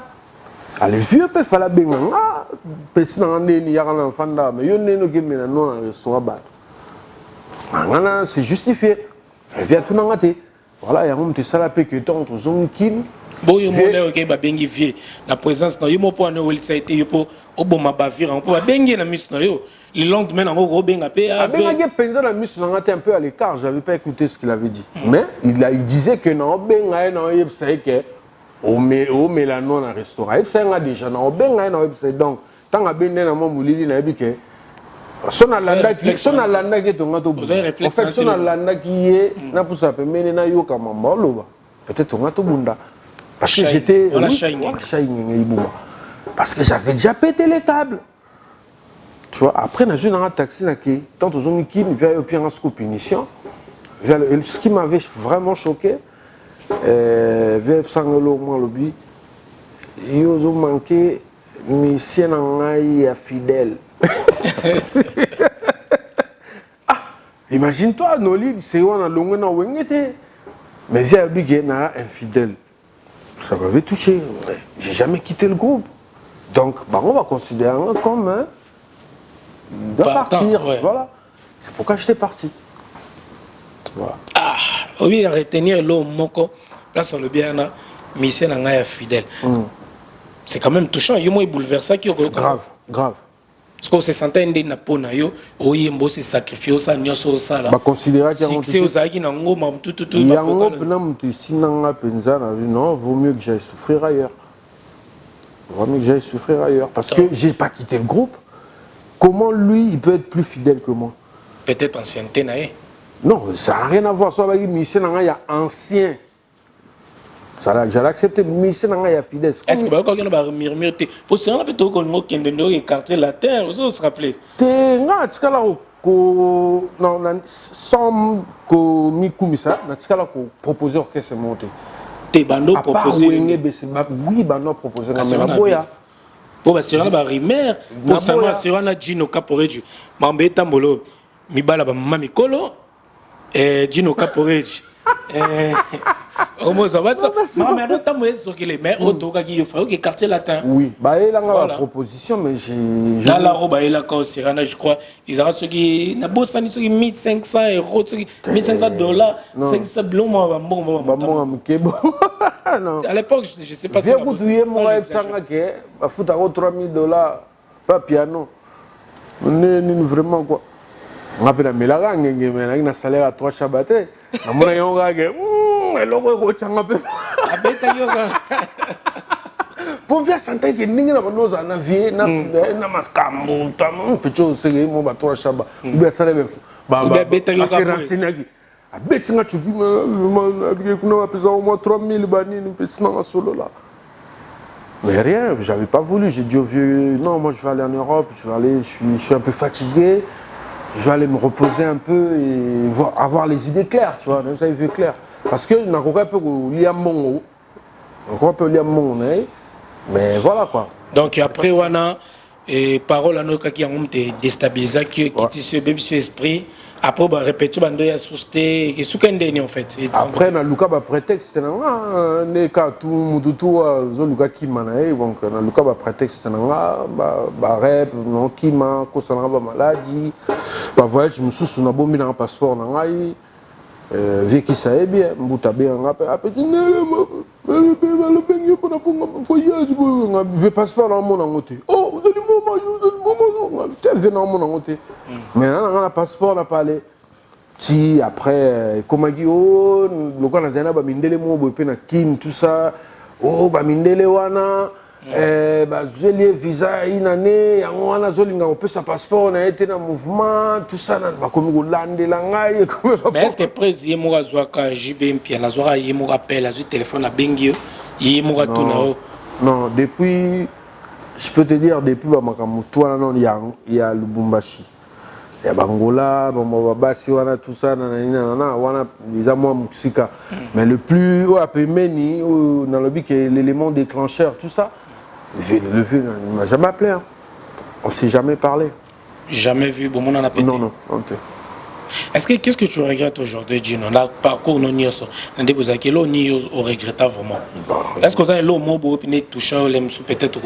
Les vieux peuvent faire la benga petit dans neni ya kana fanda mais yo neno ke mena non restaurant bat c'est justifié vient tout ngate voilà ya mom te sala pe que ton zone kin Bon, il y a un bengi vie. La présence, il y a un point où ça a été, il y a un bon mabavir, un peu bengi na mis le lendemain, on a benga pe. Benga penza na mis on était un peu à l'écart, j'avais pas écouté ce qu'il avait dit. Mais il disait que non benga non il sait que au mélano na restaurant. Il sait déjà non benga non il sait donc tant à benga na mo mulili na bike. Son alanda qui tonga to. En fait son alanda qui est na pour ça peut mener na yo kama mbalo. Peut-être tonga to bunda. Parce que j'étais parce que j'avais déjà pété les câbles. Tu vois, après, j'ai eu un taxi qui, tant aux hommes qui me viennent au pire en scoop initiant, ce qui m'avait vraiment choqué, vers Sangolo, moi, lobby, ils ont manqué, mais si on a fidèle. Ah, imagine-toi, Noli, c'est où on a longué dans le mais j'ai dit infidèle. Ça m'avait touché. J'ai jamais quitté le groupe. Donc, bah, on va considérer comme il doit partir. Ouais. Voilà. C'est pourquoi j'étais parti. Voilà. Ah, oui, à retenir l'eau moko, là sur le bien, mission n'a fidèle. C'est quand même touchant. Il y a un bouleversant qui est grave, grave. Parce qu'on se sentait indé na pona yo, oui, on se sacrifier ça, n'y a pas ça là. Bah considérer qu'il y a un aux agues n'a ngom tout. Il y a un ngom si n'anga penza non, vaut mieux que j'aille souffrir ailleurs. Vaut mieux que j'aille souffrir ailleurs parce que j'ai pas quitté le groupe. Comment lui, il peut être plus fidèle que moi? Peut-être ancienneté naé. Non, ça n'a rien à voir. Ça avec Michel Nanga, il y a ancien. J'allais accepter Michel Nanga, il y a fidèle. Est-ce que vous avez murmure pour ce moment peut-être qu'on a un quartier latin, vous se rappelez? Non, sans que Mikumisa, tu as proposé orchestre monté. T'es bando proposé. Oui, bando proposé. Bon, c'est un rimer. Pour ça, c'est un Gino Caporeggio. Mambeta Molo, Mibala Mamikolo, et Gino Caporeggio. Comment ça va ça? Mais non, t'as moins sur les mains, autour qui fait au quartier latin. Oui, bah il a la proposition, mais j'ai. Dans la robe, il a quand Sirana, je crois, ils ont ceux qui n'a beau ça, ils sont 1500 euros, 1500 $, 500 blancs, bon. À l'époque, je sais pas si. J'ai goûté moi avec ça, que à foutre à $3000, pas piano. On est vraiment quoi. On appelle la mélaga, on a un salaire à 3 chabatés. On a un gars qui pour faire sentir que nous avons un vie, nous avons un cambo, petit c'est que moi trois chaba, ou bien ça les c'est renseigné. A bête nga tu dis mais nous avons besoin au moins 3000 bani nous petit dans solo là. Mais rien, j'avais pas voulu, j'ai dit au vieux non, moi je vais aller en Europe, je suis un peu fatigué. Je vais aller me reposer un peu et avoir les idées claires, tu vois, même ça il fait clair. Parce que n'a pas peu lire mon mais voilà quoi. Donc après wana et parole à nos qui ont été déstabilisés qui se bébé sur esprit après bah répéter bando ya sousté et soukendeni en fait. Après na luka ba prétexte na ne ka tout zo luka ki manae donc na luka ba prétexte na ba rep non ki ma ko sana ba maladie ba voyage mususu na bombi na passeport na ngai vécu ça est bien mbuta bien après je passeport dans mon angoté oh vous allez moment tu es venu dans mon angoté mais là on a passeport n'a pas aller si après comme dit oh le quand on a ba mindele mo bope na kim tout ça oh ba mindele wana j'ai lié visa une année yango wana zolinga on peut sa passeport on a été dans mouvement tout ça na comme Hollande la ngai mais est-ce que président mo azwa ka JB mpia la zwa yi mo rappel azu téléphone à bengio yi mo ratuna non depuis je peux te dire depuis ba makamu toi non il y a Lubumbashi il y a Bangola bon basi wana tout ça na wana les moi musika mais le plus au apemeni dans le but que l'élément déclencheur tout ça le vieux ne m'a jamais appelé. Hein. On ne s'est jamais parlé. Jamais vu. Bon, on en a pété. Non. Ok. Qu'est-ce que tu regrettes aujourd'hui, Gino? Dans le parcours, on y est. On regrette vraiment. Est-ce que vous avez l'eau, moi, pour toucher peut-être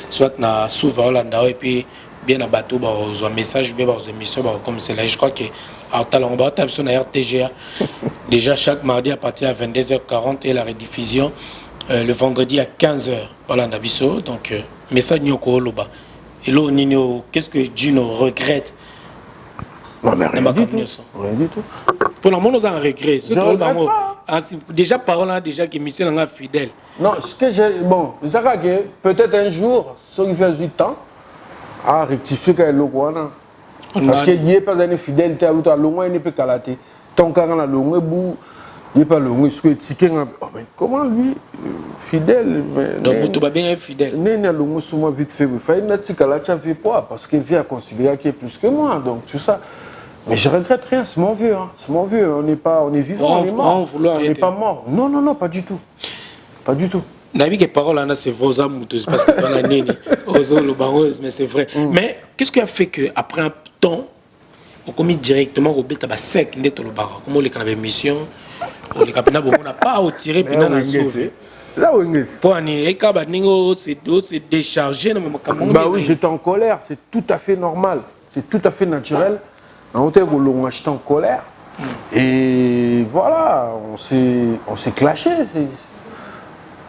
soit na souvent Hollanda et puis bien à bateau, un message, bien aux émissions comme celle-là. Je crois que à talent, on va taper sur RTGA. Déjà chaque mardi à partir de 22h40 et la rediffusion. le vendredi à 15h. Voilà, Nabiso. Donc, message Nyoko Loba. Et là, Nino, qu'est-ce que Gino regrette? Non, mais rien du tout. Rien du tout. Pour le moment, nous avons un regret. Je regrette pas. Déjà, parole là, déjà que Michel est fidèle. Non, ce que j'ai. Bon, peut-être un jour, ceux qui font 8 ans, à rectifier quand il est parce qu'il n'y a pas de fidélité à l'autre, il n'y a pas de qualité. Tant qu'on a l'autre, il n'y a pas de l'autre. Comment lui, fidèle? Donc, tu vas bien être fidèle. Il y a l'autre souvent vite fait. Il n'y a pas de fait quoi, parce qu'il vient à considérer qu'il est plus que moi. Donc, tout ça. Mais je regrette rien, c'est mon vieux. Hein. C'est mon vieux. On est vivant, on est mort. On n'est pas mort. Non, non, non, pas du tout. Pas du tout. Nabi que parole là c'est vos amours parce que dans la nini mais c'est vrai. Mais qu'est-ce qui a fait que après un temps on commis directement au bêta ba sec ndeto le bar comme les canabé mission les capina bon on n'a pas retiré puis on a sauvé. Là où est pour ani et ka ba ningo c'est déchargé dans mon bah oui, j'étais en colère, c'est tout à fait normal. C'est tout à fait naturel. En hôtel où l'on j'étais en colère. Et voilà, on s'est clashé.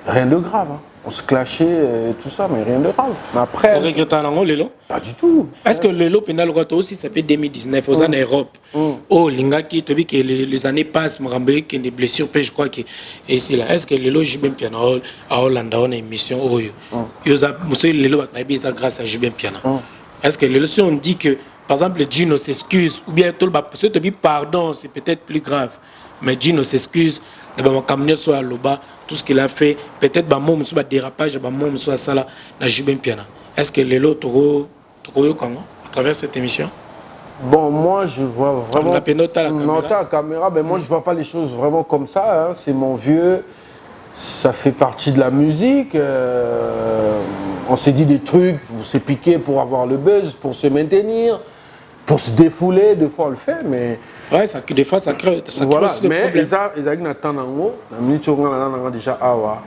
Rien de grave. Hein. On se clashait et tout ça, mais rien de grave. Mais après. On regrette un an, Lélo? Pas du tout. Est-ce que Lélo Pénal Roto aussi, ça fait 2019, aux années Europe? Oh, Lingaki, tu dis que les années passent, Mrambe, qu'il y a des blessures, je crois que. Et c'est là. Est-ce que Lélo Jibin Piana, à Hollande, on a une émission, monsieur Lélo, grâce à Jibin Piana. Est-ce que Lélo, si on dit que, par exemple, Gino s'excuse, ou bien tout le monde, te dit pardon, c'est peut-être plus grave. Mais Gino s'excuse, soit Loba, tout ce qu'il a fait, peut-être que mon soit dérapage, mon soit ça là, na Jubin Piana. Est-ce que les lots à travers cette émission? Bon, moi je vois vraiment. On a noté à la caméra. Noté à la caméra, mais moi je vois pas les choses vraiment comme ça. Hein. C'est mon vieux, ça fait partie de la musique. On s'est dit des trucs, on s'est piqué pour avoir le buzz, pour se maintenir, pour se défouler. Des fois on le fait, mais. Ouais, ça, des fois ça crée voilà, aussi des mais problèmes. Déjà awa.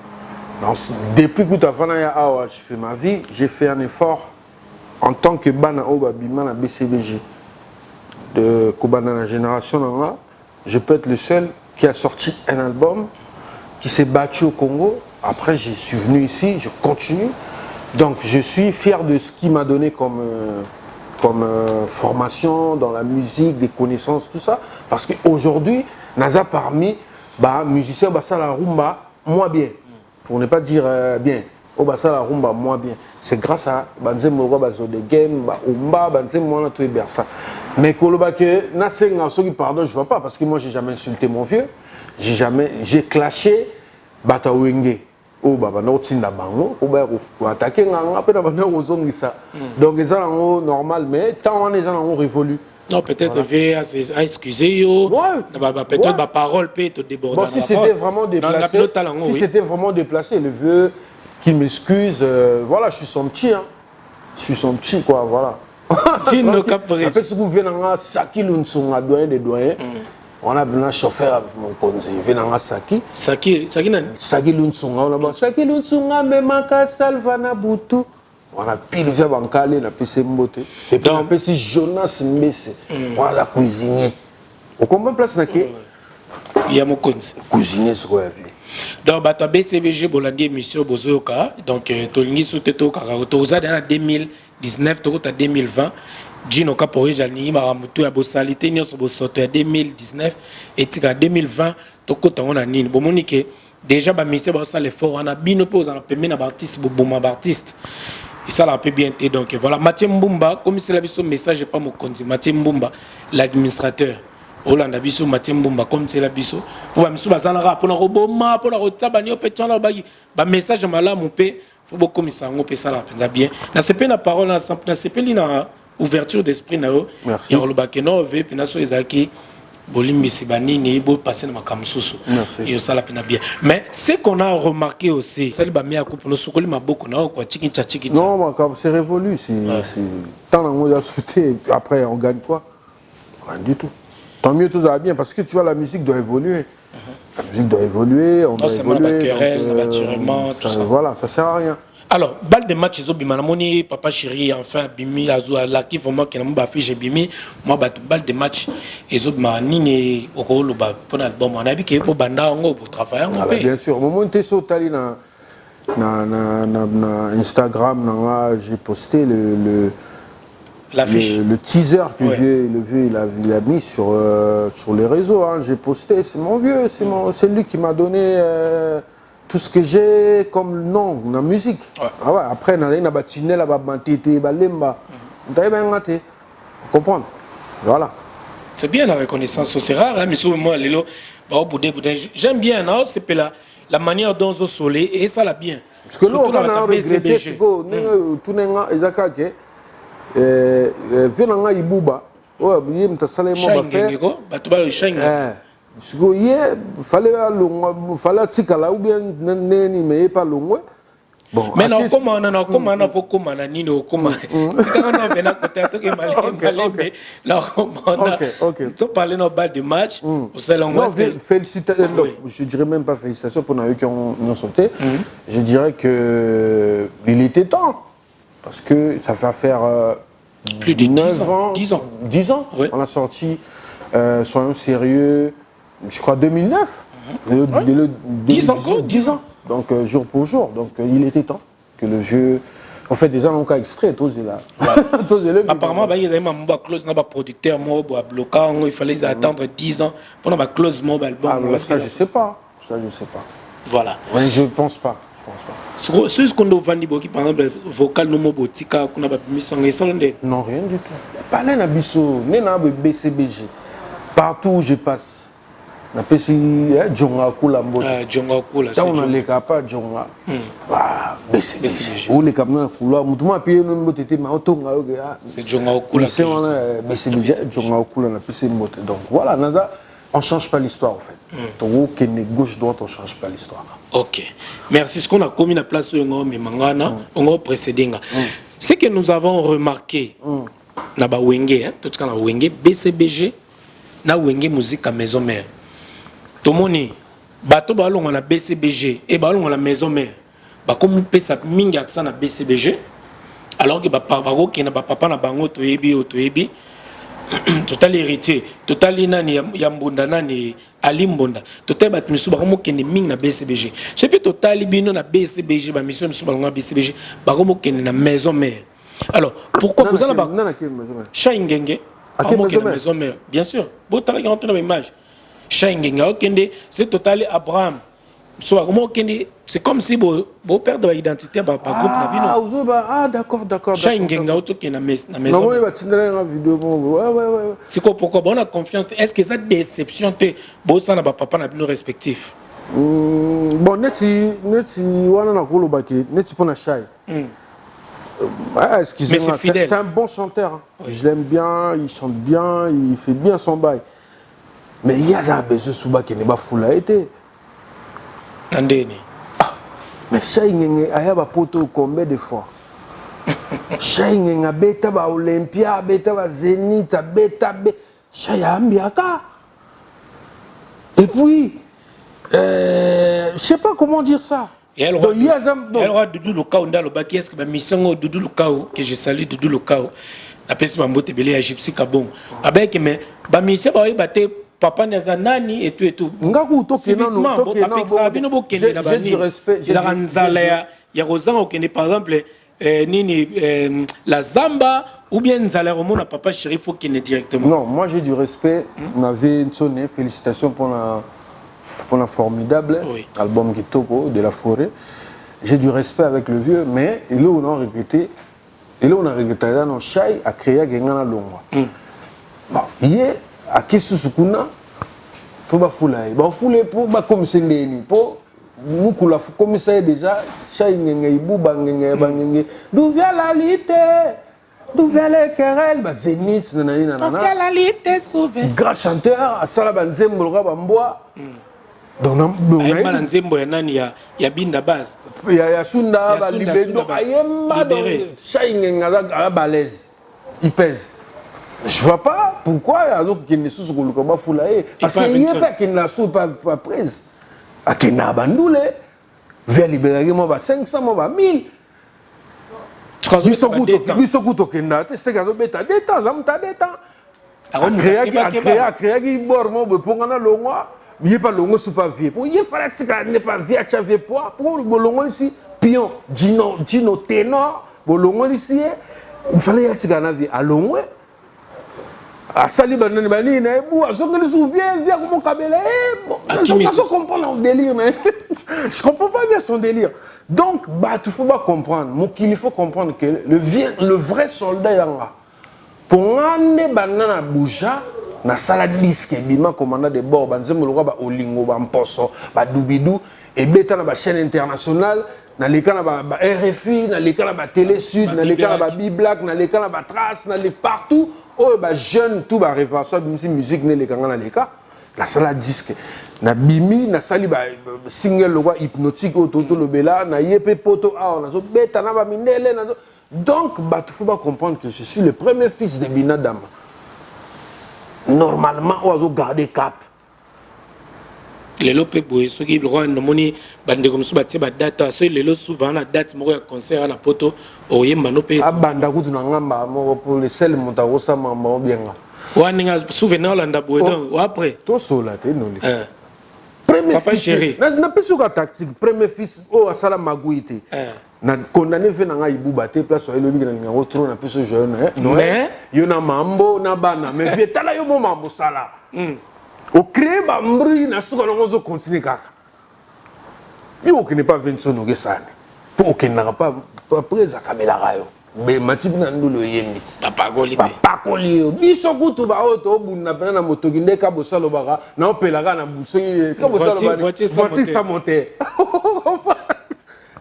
Depuis que tu as awa, je fais ma vie, j'ai fait un effort en tant que Bana Oba Bimana BCBG de Kobana la génération. Je peux être le seul qui a sorti un album, qui s'est battu au Congo. Après, je suis venu ici, je continue. Donc, je suis fier de ce qu'il m'a donné comme formation dans la musique, des connaissances, tout ça. Parce qu'aujourd'hui, Naza parmi musiciens, ça la rumba, moi bien. Pour ne pas dire bien. Ça la rumba, moi bien. C'est grâce à Banze Moro, Bazo de Game, Umba, Banze Mwana, tout et Bersa. Mais pardon, je ne vois pas, parce que moi, j'ai jamais insulté mon vieux. J'ai clashé Bata Wenge. Donc, ils sont normal, mais tant on est révolu. Non, peut-être à excuser, peut-être ma parole peut te déborder. Bon, si c'était vraiment déplacé, le vieux qu'il m'excuse, voilà, je suis son petit, hein. Je suis son petit, quoi, voilà. Après, si vous venez à Saki Lunsunga, doyen des doyens, on a un chauffeur, mon conseil, il vient à Saki. Saki Lunsunga, on a Saki Lunsunga, même à Salvana Boutou. On a pile via Bankale, on a PC Mbote. Et puis on a PC Jonas Mbese. On a cuisiné. Au combien de place il y a mon conseil. Cuisiner sur la vie. Donc, bah, BCBG, Bolandi, émission Bozoyoka. Donc, Tolingi Souteto, Karaotoza, dans 2019, à 2020. Gino Kapori, Jani, Maramutu, à Bossalité, Nyon Sobosoto, à 2019. Et en 2020, Toko, on a Nini. Bon, Monique, déjà, bah, ministère, ça l'effort, on a bien opposé, on a permis à l'artiste, Bouma Bartiste. Et ça l'a bien été. Donc, voilà. Mathieu Mbumba, comme c'est la vision message, pas mon compte. Mathieu Mbumba, l'administrateur. Hollande biso Mathieu Mbumba comme c'est la biso pour biso bazana pour na roboma pour la rotabani opetona la bagi ba message mala mon pe faut beaucoup misango pe ça la penza bien na sepe na parole na sepe na ouverture d'esprit na yo ya lo bakeno ve pe na so ezaki bolimbi sibanini bo passer na makamsusu et ça la pena bien mais ce qu'on a remarqué aussi ça ba mia coupe no sokoli maboko na quoi tiki tiki non c'est révolu c'est tant na mo ya sauter après on gagne quoi rien du tout. Tant mieux, tout va bien, parce que tu vois, la musique doit évoluer. La musique doit évoluer, on doit évoluer. La querelle, l'abatturement, tout ça. Voilà, ça sert à rien. Alors, balle de match, ils ont bimana moni, papa chéri, enfin, bimi, azou, la qui vraiment qui n'a pas fait, j'ai bimi, moi, balle de match, ils ont bimana nini, au rôle, pour l'album, on a vu qu'il y a pour banda, on pour travailler, on paye. Bien sûr, au moment où tu es sauté na Instagram, j'ai posté le teaser que le vieux il a mis sur les réseaux. Hein. J'ai posté, c'est mon vieux, c'est lui qui m'a donné tout ce que j'ai comme nom dans la musique. Ouais. Ah ouais, après, il y a des tinel, des balemba, vous comprendre. Voilà. C'est bien la reconnaissance, c'est rare, hein, mais souvent moi, j'aime bien, non, c'est la manière dont on soleil et ça l'a bien. Parce que nous, on a regretté, c'est que tout le monde est venanga ibuba oya biye mtasala mo ba siko ye fallait tikala ou bien neni mais pas longwe bon mais non comment na faut comment na nini o comment tikanga na bena côté to ke malembe là comment to parler no bas de match au salon félicitations je dirais même pas félicitations pour ceux qui ont sauté je dirais que il était temps parce que ça fait faire plus de 10 ans. 10 ans. Oui. On a sorti Soyons sérieux, je crois 2009. 10 ans. Donc jour pour jour. Donc il était temps que le jeu. En fait, déjà, on a extrait, tous là. Apparemment, il y a une clause dans le producteur, il fallait attendre 10 ans pour avoir clause mobile. Ça, je ne sais pas. Voilà. Ouais, je ne pense pas. C'est ce qu'on a vendu, par exemple, vocal, non, botika, qu'on a mis son essai. Non, rien du tout. Pas là, Nabiso, n'a BCBG. Partout où je passe. Na pesi Djonga Kula Mbota. Djonga Kula. Ça on a les capas Djonga. BCBG. Ou les capas Kula. Mutuma pied no Mbota te ma otonga yoga. C'est Djonga Kula. C'est on BCBG Djonga Kula na pesi Mbota. Donc voilà, nada, on change pas l'histoire en fait. Donc que gauche droite on change pas l'histoire. OK. Merci. Ce qu'on a commis la place où on a mangana, on a précédé. Ce que nous avons remarqué na ba Wenge, tout ce qu'on a Wenge BCBG na Wenge musique à maison mère. Tomoni bato balonga na BCBG et balonga na maison mère ba comme pesa mingi accent na BCBG alors que ba paro ki na ba papa na bango to yebi total héritier total nani ya mbunda nani alimbonda total bat misu ba komo kende mingi na BCBG c'est puis total bino na BCBG ba mission misu balonga BCBG ba komo kende na maison mère. Alors pourquoi vous en ba Shaingenge à maison mère bien sûr bo tala ki rentre dans l'image Shaingenga okende c'est total Abraham so okende c'est comme si beau perdre l'identité par groupe na bino d'accord Shaingenga okende na maison non oui batindela une vidéo ouais c'est quoi pourquoi on a confiance est-ce que ça déception te bo ça na papa na bino respectif bon neti wana na kolo baki neti pona Shai excusez-moi c'est un bon chanteur hein. Je l'aime bien il chante bien il fait bien son bail. Mais il y a là besoin souba qui n'est pas fou là été. Andeni. Mais Shaingenge aya ba poto combien de fois? Shaingenge beta ba Olympia, beta ba Zénith, beta Shayambiaka. Et puis je sais pas comment dire ça. Et elle aura Doudou Lukao dans le bac est-ce que ma mission Doudou Lukao que je salue Doudou Lukao. La personne m'a monté belé à Gypsy Kabon. Avec mais ba mission ba baté papa nani et tout ngaku tokena no j'ai du respect il a nzala ya rozan okende par exemple nini la zamba ou bien nzala romona papa chéri faut qu'il est directement. Non, moi j'ai du respect on avait sonné félicitations pour la formidable album Kitoko de la forêt. J'ai du respect avec le vieux mais et là on a regretté dans Shai a créé Gengana Longwa. Bon, hier à Kisukuna pour ba foulay ba foulé pour ba comme c'est ndeni pour mukula comme ça déjà Shaingenge ibuba ngenge bangenge d'où vient la lité d'où vient les querelles ba Zénith nanana d'où vient la lité sauvé grand chanteur à sala banzembo ba mboa donc na nzembo ya nani ya binda base ya sunda ba libedo ayemba donc Shaingenge à balèze il pèse. Je vois pas pourquoi alors qu'il ne sous le combat foulaé parce qu'il n'y a pas qu'il n'a sous pas prise à qu'il n'a abandonné vers libérer moi 500 moi 1000 biso kutokenda te seke azobeta deta azamuta deta akreaki bor mo boponga na longwa ye pa longo supa vie po ye fala sika ne pas vie acha vie poa po bolongo ici pion Gino ténor bolongo ici il fallait ya sika na vie alongwe asali banani bani na ebu azongeli sou vie comme kabela je comprends le délire mais je comprends pas bien son délire donc bah il faut pas comprendre mon qu'il faut comprendre que le vrai soldat yanga pour ane banana bouja na sala disque bima commandant de bord banzembo lokwa ba olingo ba mposo ba dubidu et beta na ba chaîne internationale na lekana ba RFI na lekana ba Télé Sud na lekana ba Biblack na lekana ba Trace na les partout oh ba jeune tout ba révélation musique ne lekanga na leka na sala disque na bimi na sali ba single lokwa hypnotique autoto lobela na yepe poto a na zo beta na ba mindele na donc bah il faut pas comprendre que je suis le premier fils de Binadama normalement on doit garder cap les lopes boy ceux qui droit no moni bande comme ça ba date so les souvent la date mo ya concert na poto o yemba no pe abanda kutu na ngamba mo pour le seul montago ça mama bien waninga souvenir landa boy donc après to sola te no le premier papa chéri na pesuka tactique premier fils o asala maguite na condamné fait na ibuba te place oyo lobi na ngango trop na peso jeune mais yo na mambo na bana mais vietala yo mo mambo sala o créer ba mbri na suka longo zo continuer kaka yo qui n'est pas vention no gesane pour que na pas presa kamela rayo be matibi na ndulo yembi papa koli biso kutu ba oto obunda pena na motoki ndeka bosalo baka na opelaka na busengi ka bosalo ba voiture sa monter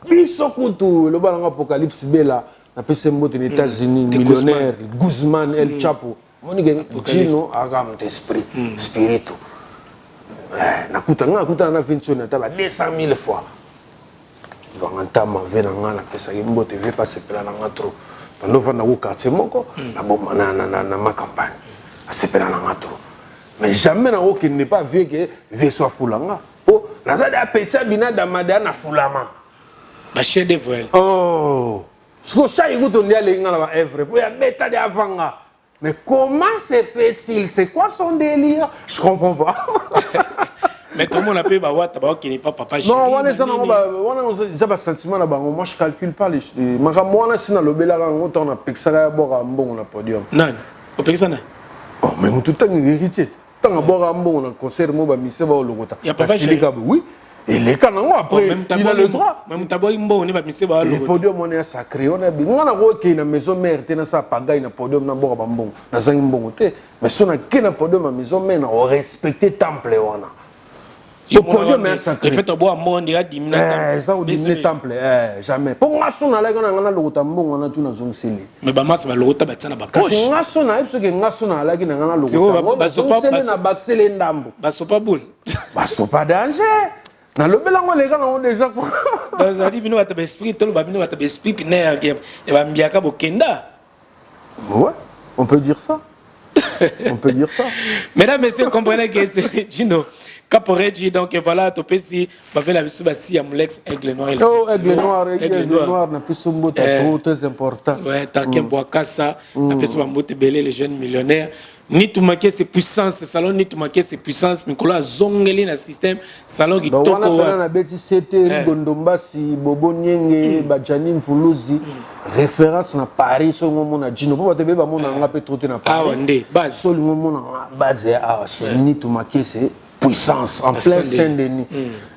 biso kutu le balanga apocalypse bela na pese mbote les États-Unis millionnaire Guzman El Chapo monique Gino agam d'esprit spiritu na kuta na vention na taba 200,000 fois vangantama vena ngana pesa mbote ve pas sepela na trop pendant vana au quartier moko na bomba na ma campagne sepela na trop mais jamais na aucun n'est pas vu que ve soit fulanga oh na za da petsa Binadama na fulama ba chef d'œuvre oh ce que ça écoute on y a les ngana ba œuvre pour ya beta de avanga mais comment se fait-il c'est quoi son délire je comprends pas mais comment on appelle ba wata ba qui n'est pas papa chéri non on a sentiment là moi je calcule pas les moi sina lobela rango ton na pexara bora mbongo na podium non o pexana oh mais tout temps héritier tant bora mbongo na concert mo ba mise ba ologota ya papa chéri oui et les canons après il a le droit même tabo imbo ni ba mise ba le podium on est sacré on a bien on a roké na maison mère te na sa pagaille na podium na bora ba mbongo na zangi mbongo te mais so na ke na podium na maison mère na respecter temple wana le podium est sacré. Le fait de boire monde il a dimina. Ça au dimina temple jamais. Pour moi son ala kana ngana lokota mbongo na tuna zongseli. Mais ba mas ba lokota ba tsana ba poche. Parce ngaso na parce que ngaso na ala kina ngana lokota. Ba zongseli na baksele ndambo. Ba sopa boule. Ba sopa danger. Na lobela ngo le kana déjà quoi. Dans ali bino ba esprit tolo ba bino ba esprit pina ya ba mbiaka bokenda. Ouais, on peut dire ça. On peut dire ça. Mesdames, messieurs, comprenez que c'est Gino Caporeggi, donc voilà, Topesi, Bavela Bissubasi, Amulex, Aigle Noir. Oh, Aigle Noir, n'a plus son mot très important. Ouais, Tarkin Boakassa, n'a plus son mot belé, les jeunes millionnaires. Ni tout manquer ses puissances, salon, ni tout manquer ses puissances, Nicolas Zongeli, dans le système, salon qui toque. On a bêti, c'était Gondombasi, Bobo Nyenge, Badjani Mfuluzi, référence na Paris, sur le moment à Gino. Pourquoi tu veux pas mon en peu trop na Paris? Ah, ouais, base. Sur le moment base, ni tout manquer c'est puissance en plein Saint-Denis.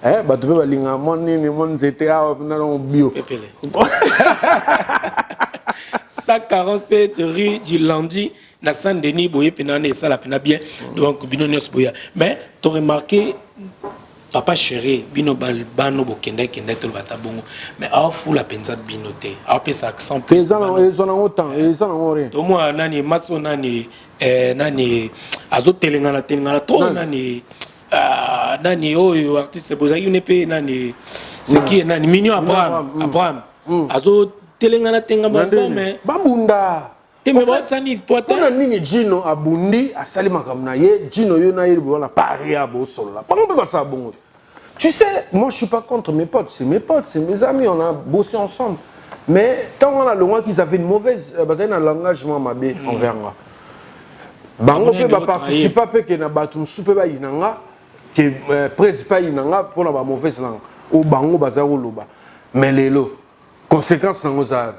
Bah tu veux pas linga mon ni mon c'était à on bio. 147 rue du Lundi. Na Saint-Denis, boye penane ça la pena bien donc bino nyos boya mais tu remarqué papa chéri bino balbano bokenda kenda to bata bongo mais a fu la penza bino te a pesa accent plus ils ont autant ils ont rien to moi nani maso nani nani azo telengana to nani nani oyo artiste bozaki ne pe nani ce qui est nani Mignon Abraham azo telengana tenga bon mais babunda mais watani toi tena nini Gino abundi asali makamna ye Gino yo na yeli bona pari ya bo solo là pendant pas ça bon tu sais moi je suis pas contre mes potes c'est mes amis on a bossé ensemble Mais tant on a le moins qu'ils avaient une mauvaise un langagement mabé envers moi. Bango peut pas participer parce que na batum soupe ba inanga que principal inanga pour la mauvaise langue au bango bazaro loba. Mais les lots conséquences dans nos arts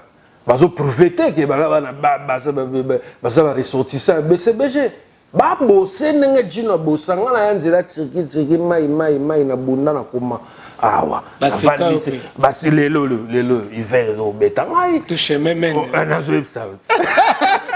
bazo profiter que baza ressortissant BCBG ba bosser nenge djino bosanga na yanzela tsiki mai na bunda na koma awa basi lelo hiver au betangai touche même et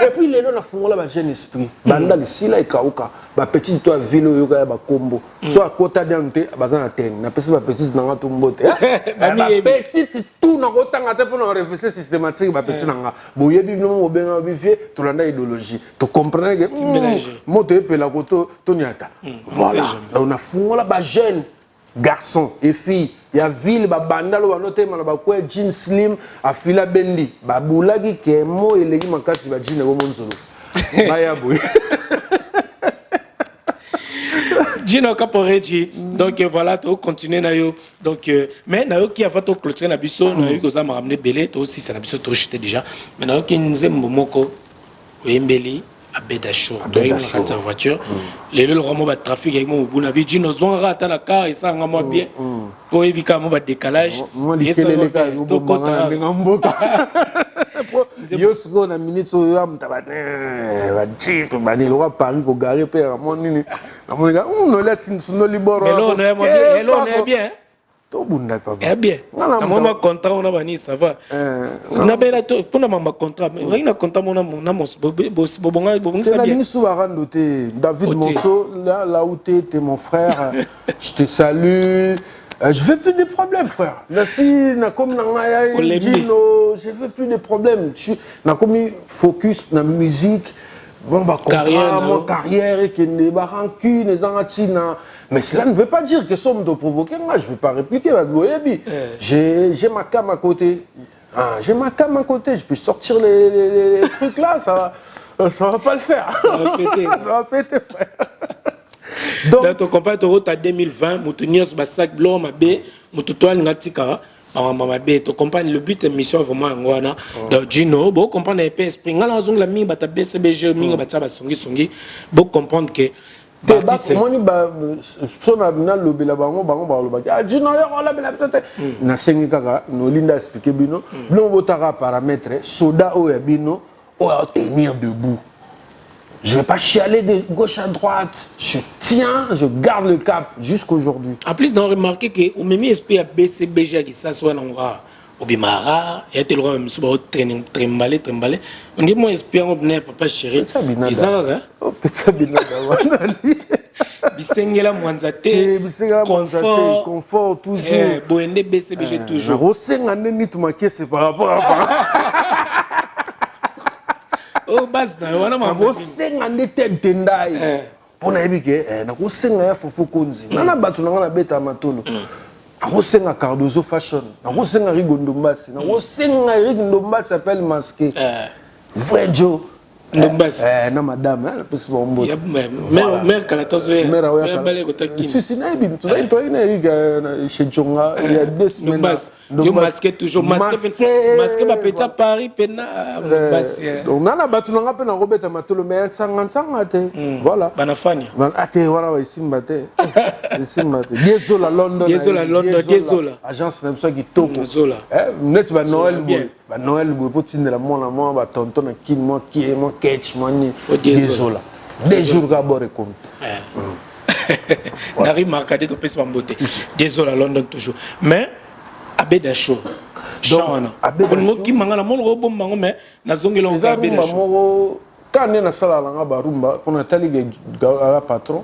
puis lelo na fungola ba jeune esprit banda le sila ikauka ba petit toi ville yoka ba kombo so akota dante bazana ten na pesi ba petit nanga tumbote ba petit tout na kotanga te pour na réfléchir systématique ba petit nanga boyebi no mo benga bifie to landa idéologie to comprendre que moto epela koto to nyata voilà on a fungola ba jeune garçons et filles, il y a ville babandalo banote mana bakwe jean slim afila bendi babulaki kemo eleki makasi ba jean bo monzolo baya boy Gino Caporeji donc voilà to continuer na yo donc mais na yo qui a fait to clôturer na biso na yo ko za ma ramener belé to aussi ça na biso to jeter déjà mais na yo qui nzembo moko oyembeli Abeda Show, dans une voiture. Les le romo va trafic avec mon bouna bi Gino zon rata la car et ça nga moi bien. Pour éviter mo ba décalage. Et ça le cas to kota ngamboka. Yo siko na minute so yo am tabane ba chip ba ni lo Paris ko garer pe mon nini. Na mon gars on let no liboro. Mais là on est bien. Eh bien. Mon contrat on a bani ça va. Na bela to pour na mama contrat mais na contrat mon na mos bobonga ça bien. David Monceau là où tu es mon frère. Je te salue. Je veux plus de problèmes frère. Merci na comme na Gino, je veux plus de problèmes. Na comme focus na musique. Bon bah carrière et que ne ba rancune les angatina. Mais cela ne veut pas dire que somme de provoquer moi, je ne vais pas répliquer. J'ai ma cam à côté. J'ai ma cam à côté, je peux sortir les trucs là, ça va pas le faire. Ça va péter. Ça va péter, frère. Donc, ton compagnon te route à 2020, Moutonios Bassak Blanc, ma bé, Moutoutoile Natika, ma bé, ton compagnon, le but de mission vraiment en Wana. Donc, Gino, bon, comprendre un peu esprit. Ngala zong la mi, bata BCBG, mi, bata basongi, bon, comprendre que. Moni ba sona bina lobela bango ba lobaki Gino yo la bela peut-être na sengi kaka no linda expliquer bino bino botaka paramètre soda o ya bino o ya tenir debout. Je vais pas chialer de gauche à droite, je tiens, je garde le cap jusqu'aujourd'hui. En plus on a remarqué que au même esprit à BCBG qui s'assoit dans au bimara et était le roi même sur training trembalé on dit moi espérant venir papa chéri ils ont oh petit binada bisengela mwanzate confort toujours boende BCBG toujours rosenga neni tumakie c'est par rapport à oh base na wana ma rosenga ndete tendai pona ebike na rosenga ya fofo konzi nana batu na beta matolo Rosenga Cardozo Fashion, Rosenga Rigondombasi, Rosenga Rigondombasi s'appelle masqué. Vrai Joe. Ndombasi. Non madame, elle peut se voir bon. Mère Kalatozo. Mère balé kotaki. Si na ibim, tu sais toi ina chez Jonga il y a 2 semaines. Yo masqué toujours masqué ba petit Paris pena Ndombasi. Donc nana batu nanga pe na robeta matolo mais sanga te. Voilà. Banafanya. Ate wala wa isimba te. Isimba te. Désolé London. Désolé. Agence na biso ki toko. Désolé. Net ba Noël boy. Ba Noël boy pour tindela mona moi ba tonton na kin moi qui moi catch money. Désolé. Des jours d'abord comme. N'arrive marqué de pèse beauté. Désolé London toujours. Mais Abeda Show. Chana. Pour qui mangala mon robot mango mais na zongela on Abeda Show. Quand on est na sala la barumba, on a tali ga patron.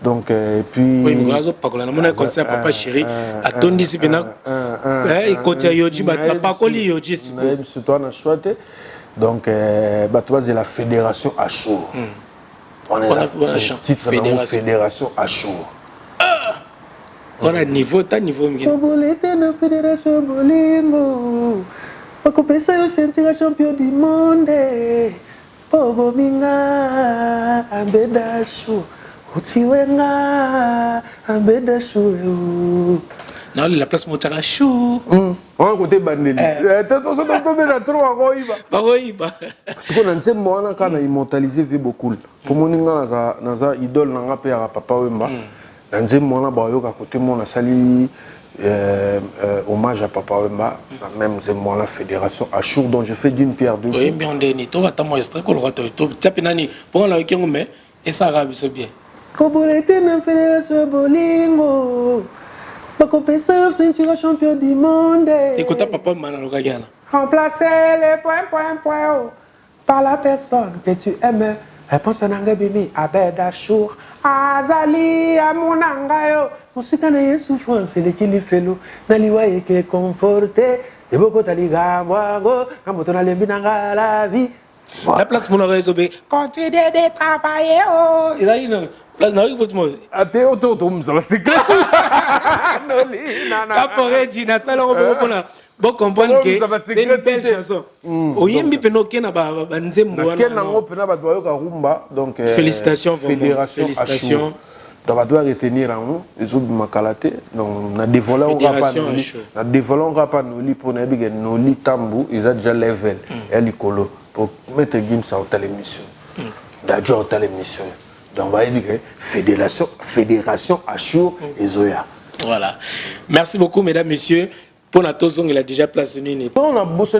Donc et puis oui nous avons pas qu'on a mon conseil papa chéri atondi si bena et côté yoji ba pas koli yoji c'est toi na choité donc bah toi c'est la fédération Achour on est la fédération Achour on a niveau mingine bolete na fédération bolingo bakopesa yo sentir champion du monde pogo minga Abeda Show Utiwenga Abeda Show Non, la place Montara chaud. On côté bandeli. Attention, on a trop à Roïba. Baroïba. Ce qu'on a dit, moi, on a immortalisé beaucoup. Pour mon ingénieur, naza idole nanga pe ya Papa Wemba. Nanze moi na ba yo ka côté mon sali hommage à Papa Wemba, même moi la fédération Achour dont je fais d'une pierre deux. Oui, bien deni to attends extrait ko le rato to tapinani pour la ki ngome et ça arabe c'est bien. Ko bolete na fédération bolingo. Bakopesa ceinture champion du monde. Écoute Papa Mana lo gagana. Remplacer les points par la personne que tu aimes. Réponse nanga bimi Abed Achour. Azali amonanga yo. Musika na ye souffrance le kili felo. Naliwa yeke conforté. Et beaucoup taliga wago. Amoto na lembi nanga la vie. La place mon réseau be continuer de travailler oh. Il a une place na pour tout le monde. Até autour ça va c'est clair. Après Gina salon on na bon comprendre que c'est une belle chanson. Oyembi penoke na ba nzembo wana. Quel nango pena ba doyo ka rumba donc félicitations fédération félicitations. Donc on doit retenir en haut les autres makalate donc na dévoilant na dévoilant pas noli pour na big noli tambu ils a déjà level et likolo pour mettre game ça au télémission. D'ailleurs au télémission. Donc on va dire fédération Achour et Zoya. Voilà. Merci beaucoup mesdames messieurs. Pour notre zone, il a déjà placé une. On a bossé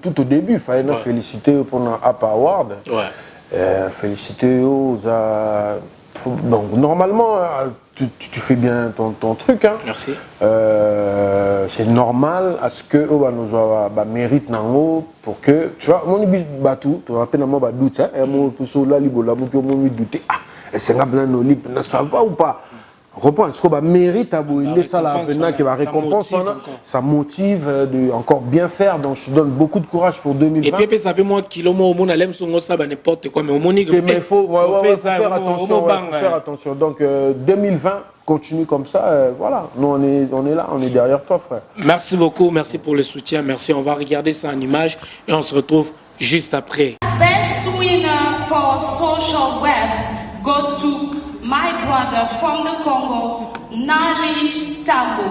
tout au début, il fallait féliciter pour notre App Award. Féliciter aux. Donc normalement, tu fais bien ton truc. Hein. Merci. C'est normal à ce que nous avons mérite nango pour que tu vois mon ibis batou, tu rappelles moi ba doute et mon pour là libola pour que mon douter ah c'est ngabna no lip ça va ou pas. Reprendre ce qu'on mérite à vous, ça la peine qui va récompense, ça motive de encore bien faire. Donc je te donne beaucoup de courage pour 2020. Et puis ça fait moi kilo moi au monde allem sur ça n'importe quoi mais au monde mais il faut faire attention. Donc 2020 continue comme ça. Voilà, nous on est là, on est derrière toi frère. Merci beaucoup, merci pour le soutien, merci. On va regarder ça en image et on se retrouve juste après. Best winner for social web goes to my brother from the Congo, Nali Tambo.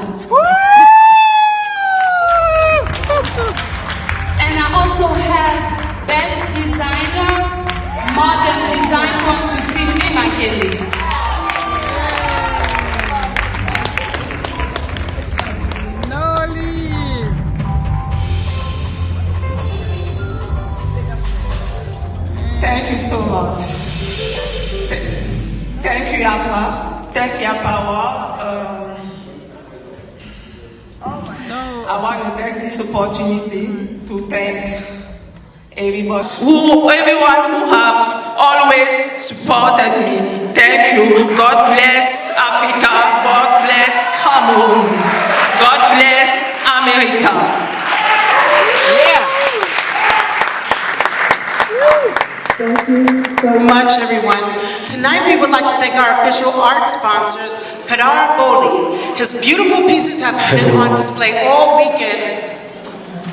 And I also have best designer, modern design going to Sylvie Makele. Noli. Thank you so much. Thank you, Appa. Thank you, Appa. I want to take this opportunity to thank everyone who have always supported me. Thank you. God bless Africa. God bless Cameroon. God bless America. Thank you so much, everyone. Tonight, we would like to thank our official art sponsors, Kadar Boli. His beautiful pieces have been on display all weekend.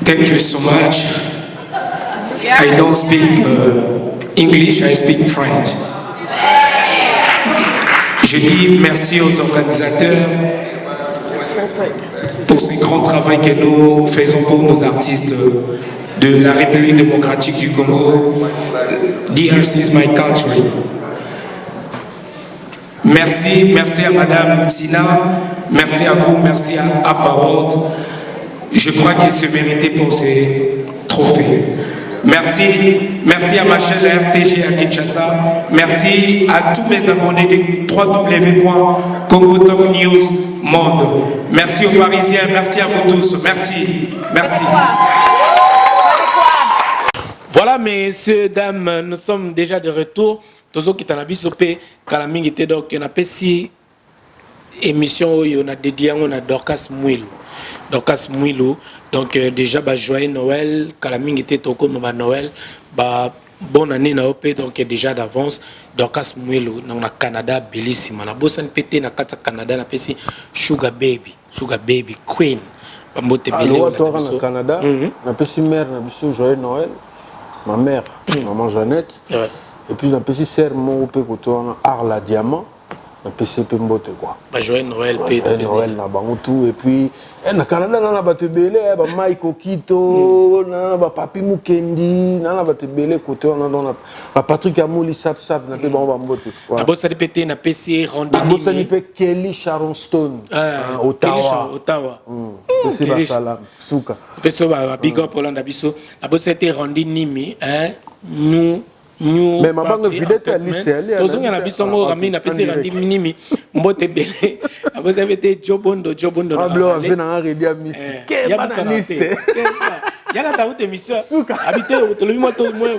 Thank you so much. I don't speak English, I speak French. Je dis merci aux organisateurs pour ce grand travail que nous faisons pour nos artistes de la République démocratique du Congo. DRC is my country. Merci à Madame Tina, merci à vous, merci à Apparot. Je crois qu'il se méritait pour ces trophées. Merci à ma chaîne RTG à Kinshasa. Merci à tous mes abonnés de www.Congo Top News Monde. Merci aux Parisiens, merci à vous tous. Merci. Voilà, messieurs, dames, nous sommes déjà de retour. Tous qui t'en habillent sopé, Kalaming était donc on a fait 6 émissions, on a dédié on a Dorcas Mouilou. Donc déjà joyeux Noël, Kalaming était au comme Noël, bonne année na OP donc déjà d'avance. Dorcas Mouilou dans le Canada bellissime. Na bosan pété na Canada na pesi Sugar Baby Queen. Mbote belé au Canada, na pesi mère na biso joyeux Noël. Ma mère, maman Jeannette, et puis la petite sœur mon côté Arla Diamant, na PCP mbote quoi. Ba joyeux Noël Joyeux Noël na bango tout et puis na Canada na ba tebele ba Mike Okito na ba Papi Mukendi na ba tebele côté on a ba Patrick Amoli sap na te bango ba mbote. Na bossa pété na PC Randy. Bossa ni pe Kelly Sharon Stone. Ottawa. C'est ba salam souka. Peso ba big up Hollande biso. Na bossa été Randy Nimi nous mais maman ne vidait à lycée tous on a biso ngo rami na PC Randy Nimi mbote belé. Na bossa été Jobondo na blo avait na redi à miss. Ke banaliste. Y'a ta route émission habité au le moi tout moi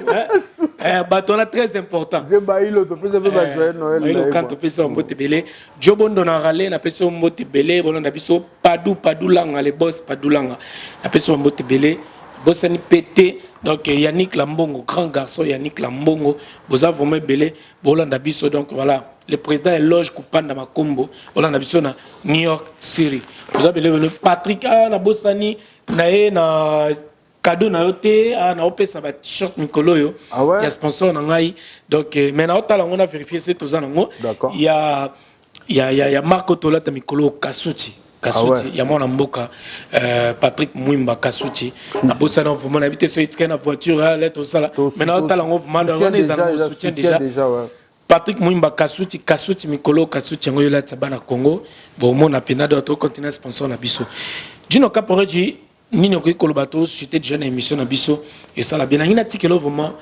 bâton très important je bailo to pesa ba joyeux Noël bailo quand to pesa mbote belé Jobondo na rale na pesa mbote belé bono na biso padulanga les boss padulanga na pesa mbote belé bossani pété donc Yannick Lambongo grand garçon Yannick Lambongo boza vraiment belé bolanda biso donc voilà le président éloge Kupanda Makombo bolanda biso na New York City boza belé Patrick na bossani na cadeau na yote na opesa ba t-shirt mikolo yo ya sponsor na ngai donc maintenant otala on a vérifié c'est tous nango il y a Marco Tolata mikolo Kasuchi ya mona mboka Patrick Mwimba Kasuchi na bossa na vraiment habité sur na voiture là tout ça là maintenant otala on vraiment les allons soutien déjà Patrick Mwimba Kasuchi mikolo Kasuchi ngo yo la tsaba Congo bon mona penado to continent sponsor na biso Dino Caporeji Nini okoki koloba to j'étais déjà dans l'émission na biso et ça la bien nina tikelo vraiment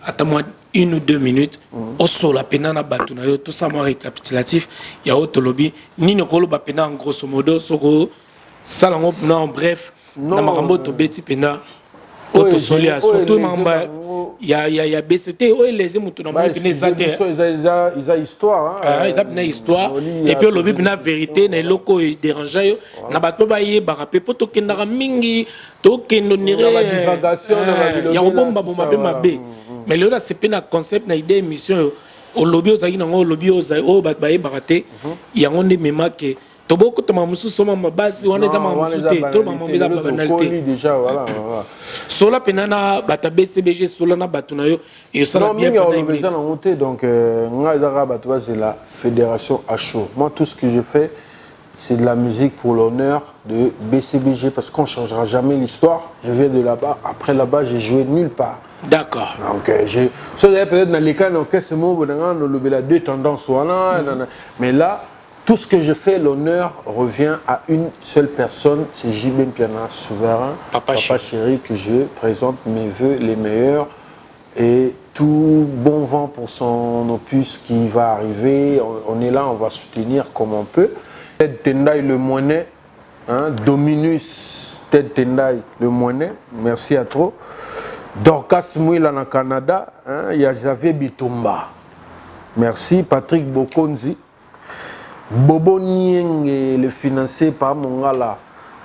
attends moi 1 ou 2 minutes au sol la pena na batu na yo tout ça moi récapitulatif ya autolobi nini okoloba pena en grosso modo soko ça lango na en bref na makambo to beti pena auto solia surtout mamba ya BCT o les mutu na moi pena zate ils a histoire ils a une histoire et puis le bib na vérité na loko dérangeant yo na bato ba ye ba rapé poto kendara mingi to kendo nire ya bomba be mabe mais là c'est pas un concept na idée émission au lobby aux aïna au lobby aux o ba ba ye baraté ya ngonde mema ke to boko to mamusu soma mabasi wana ta mamusu te to mamambeza ba banalité déjà voilà sola penana bata BCBG sola na batuna yo et ça la bien pendant donc ngazara batwa c'est la fédération Acho. Moi tout ce que je fais c'est de la musique pour l'honneur de BCBG parce qu'on changera jamais l'histoire. Je viens de là-bas, après là-bas j'ai joué nulle part. D'accord. Donc j'ai peut-être dans les cas dans ce moment on a deux tendances voilà mais là tout ce que je fais, l'honneur revient à une seule personne, c'est JB Mpiana, souverain, Papa Chéri, que je présente mes vœux les meilleurs et tout bon vent pour son opus qui va arriver. On est là, on va soutenir comme on peut. Ted Tendai le Moinet, Dominus Ted Tendai le Moinet, merci à toi. Dorcas Mouila au Canada, il y a Javé Bitumba, merci. Patrick Bokonzi. Bobo Nieng, le financé par Mongala,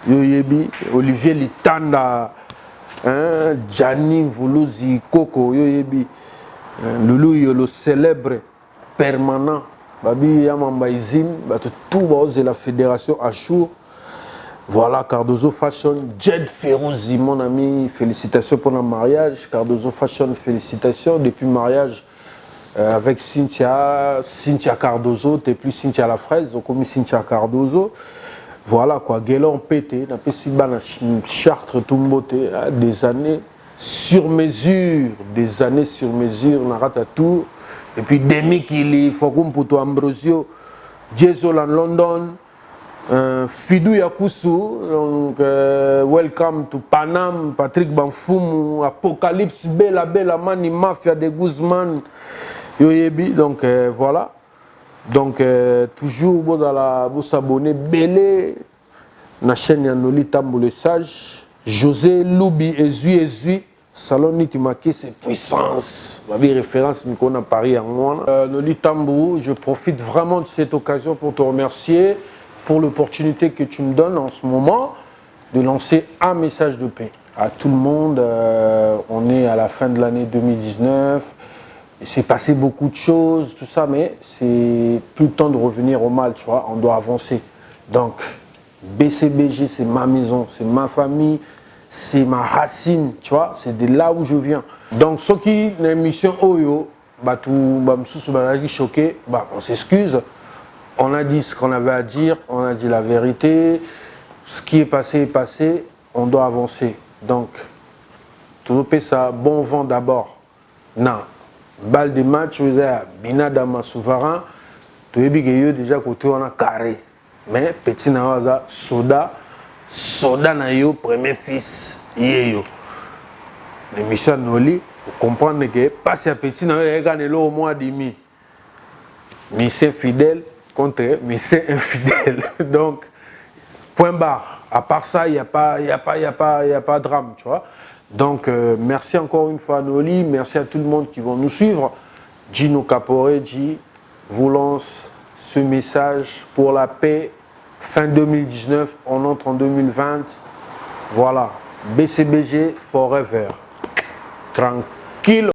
Yoyebi, Olivier Litanda, Gianni Voulouzi, Koko, Yoyebi, Loulou, le célèbre permanent, Babi Yamamba Izim, tout de la fédération Achour. Voilà, Cardozo Fashion, Jed Ferrozi, mon ami, félicitations pour le mariage. Cardozo Fashion, félicitations depuis le mariage. Avec Cynthia Cardozo, t'es plus Cynthia la fraise, on commis Cynthia Cardozo. Voilà quoi, Guélon pété, n'a pas si ban Chartres tout beauté, des années sur mesure, n'a ratatou. Et puis Demi Kili, Fokum Puto Ambrosio, Diesel en London, Fidou Yakusu, donc welcome to Panam, Patrick Banfumu, Apocalypse Bella Mani Mafia de Guzman. Yoyebi, donc voilà. Donc toujours vous s'abonner belé na chaîne Yanoli Tambo le sage. José Loubi Ezui Salon Nitimaki c'est puissance. Ma vie référence Mikona Paris en moi. Noli Tambo, je profite vraiment de cette occasion pour te remercier pour l'opportunité que tu me donnes en ce moment de lancer un message de paix à tout le monde. On est à la fin de l'année 2019. Il s'est passé beaucoup de choses, tout ça, mais c'est plus le temps de revenir au mal, tu vois, on doit avancer. Donc, BCBG, c'est ma maison, c'est ma famille, c'est ma racine, tu vois, c'est de là où je viens. Donc, ceux qui ont une émission Oyo, on s'excuse. On a dit ce qu'on avait à dire, on a dit la vérité. Ce qui est passé, on doit avancer. Donc, tout ça, bon vent d'abord. Non, balle de match, Bina Dama Souverain, tout est déjà côté on a carré. Mais petit Nawaza, soda na yo, premier fils, yo. Le Michel Noli, vous comprenez que passer à petit Nawaza, il y a au mois et demi. Mission fidèle contre mission infidèle. Donc, point barre. À part ça, il n'y a pas de drame, tu vois. Donc, merci encore une fois à Noli, merci à tout le monde qui va nous suivre. Gino Caporeggi vous lance ce message pour la paix. Fin 2019, on entre en 2020. Voilà, BCBG forever. Tranquille.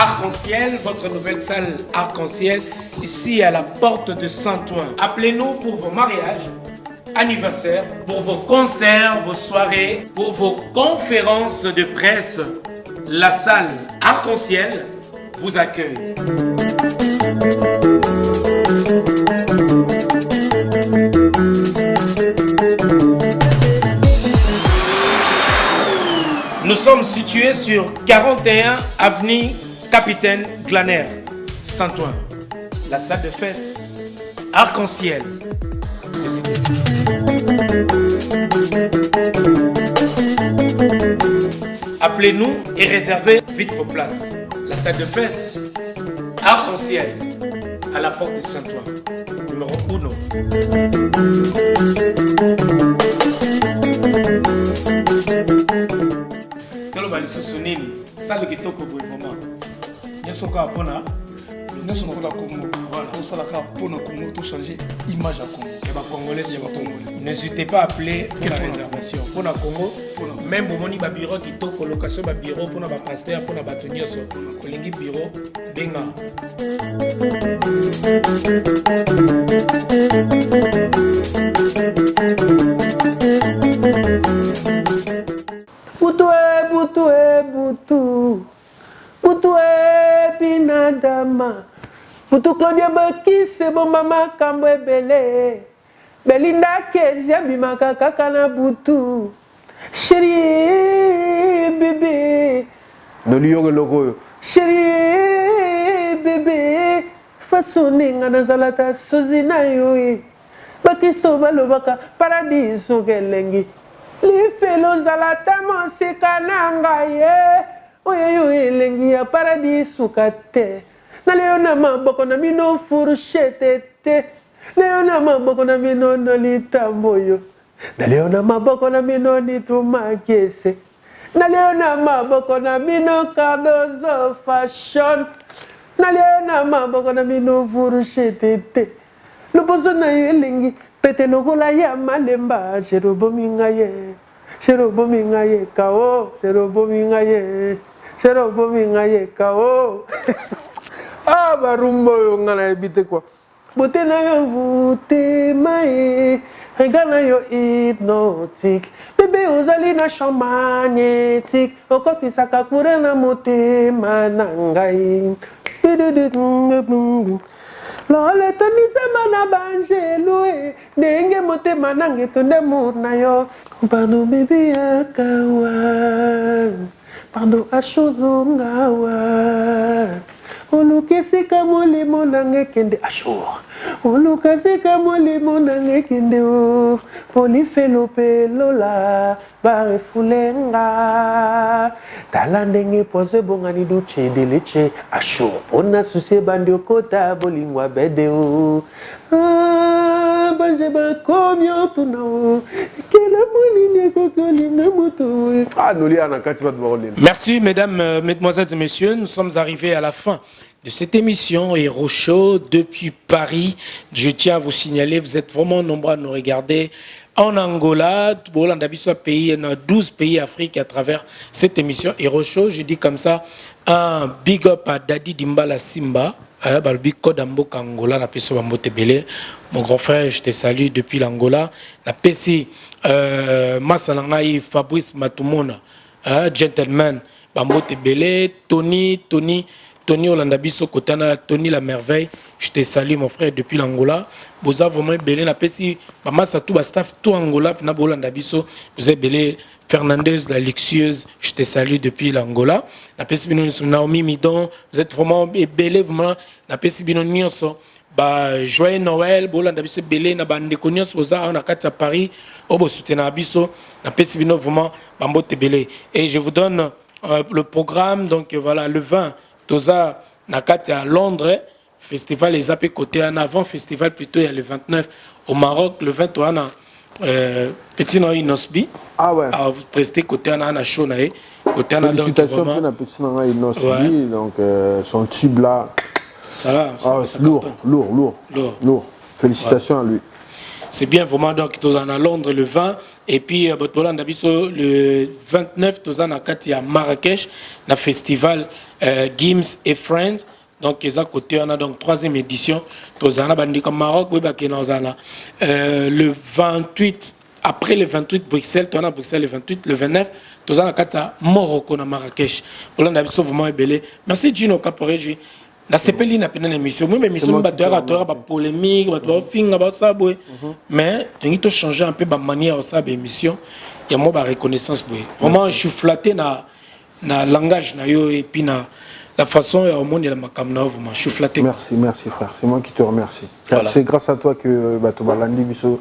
Arc-en-ciel, votre nouvelle salle arc-en-ciel, ici à la porte de Saint-Ouen. Appelez-nous pour vos mariages, anniversaires, pour vos concerts, vos soirées, pour vos conférences de presse. La salle arc-en-ciel vous accueille. Nous sommes situés sur 41 avenue Capitaine Glaner, Saint-Ouen. La salle de fête, arc-en-ciel. Appelez-nous et réservez vite vos places. La salle de fête, arc-en-ciel, à la porte de Saint-Ouen. Numéro 1. Toloba lisusu nini sale kitoko boye mama nyeso ka pona nyeso na Congo voilà on sala ka pona Congo to changer image à Congo et ba congolais n'hésitez pas à appeler pour la réservation pour la Congo même bomoni ba bureau kitoko location ba bureau pour na ba pasteur pour na ba tonyoso kolingi bureau benga Butu binadama Butu Claudia Bakise bomba makambo ebele Belinda Kezia bimaka kaka na butu Chérie bébé Noli yogo logo Chérie bébé Fasoninga na zalata sozi na yo Bakisto balobaka paradiso kelengi Lifelo zalata mosika na ngai Oyo elengi ya paradiso kate na leo na maboko na mino furushete te leo na maboko na mino nolitamboyo na leo na maboko na mino nitumakese na leo na maboko na mino Cardozo fashion na leo na maboko na mino furushete te luposo na yo elengi pete lokola ya malemba sherobomingaye kao sherobomingaye kao ah barumbo yo ngana ebite kwa bote na yo voûté mae regana yo hypnotique bébé ozali na champ magnétique okotisaka courant na motema na ngai lole tonisema na banjelu ndenge motema nange tonde mur na yo pardon bébé akawa pardon ashozongawa olukesika molimo nange kende ashur olukesika molimo nange kende o polifelo pelola barefulenga tala ndenge pose bongani duche deleche ashur ona suse bandi okota bolingwa bede o Merci mesdames, mesdemoiselles et messieurs, nous sommes arrivés à la fin de cette émission Héros Show depuis Paris. Je tiens à vous signaler, vous êtes vraiment nombreux à nous regarder en Angola, pays, 12 pays Afrique à travers cette émission Hero Show. Je dis comme ça, un big up à Daddy Dimbala Simba, Balbi Kodambo Angola, la Peso Bambote Belé. Mon grand frère, je te salue depuis l'Angola. La Pessi, Massalangaï, Fabrice Matumona, gentleman, Bambote Belé, Tony Olandabiso Kotana, Tony la merveille, je te salue mon frère depuis l'Angola. Vous avez vraiment belé la Pessi, maman ça tout staff tout Angola, puis na Olandabiso, vous avez belé Fernandez la luxueuse, je te salue depuis l'Angola. La Pessi Bino Naomi Midon, vous êtes vraiment belé vraiment la Pessi Bino Nyonso. Bah joyeux Noël, Olandabiso belé na bande konyos oza on a à Paris, obo soutenir abiso, la Pessi Bino vraiment bambote belé. Et je vous donne le programme donc voilà le 20 Toza Nakati à Londres, festival les AP côté en avant, festival plutôt il y a le 29 au Maroc, le 20 on a Petit Noï Nosbi. Ah ouais. À prester côté en a show naé, côté en a donc félicitations vraiment. pour Petit Noï Nosbi, donc son tube là. Ça va, ça lourd. Félicitations à lui. C'est bien vraiment donc tu en à Londres le 20 et puis le 29 tu en à Marrakech, le festival Gims et Friends. Donc ils à côté on a donc 3e édition tu en bandi comme Maroc le 28 après le 28 Bruxelles tu en as Bruxelles le 28 le 29 tu en à Morocco na Marrakech. On a vraiment belé. Merci Gino Caporeji. La CPLI n'a pas d'émission, mais l'émission est une polémique, mais il faut changer un peu la manière de faire l'émission. Il y a une reconnaissance. Vraiment, je suis flatté dans le langage et puis dans la façon dont on est je suis flatté. Merci frère, c'est moi qui te remercie. Voilà. C'est grâce à toi que tu vas l'andi biso.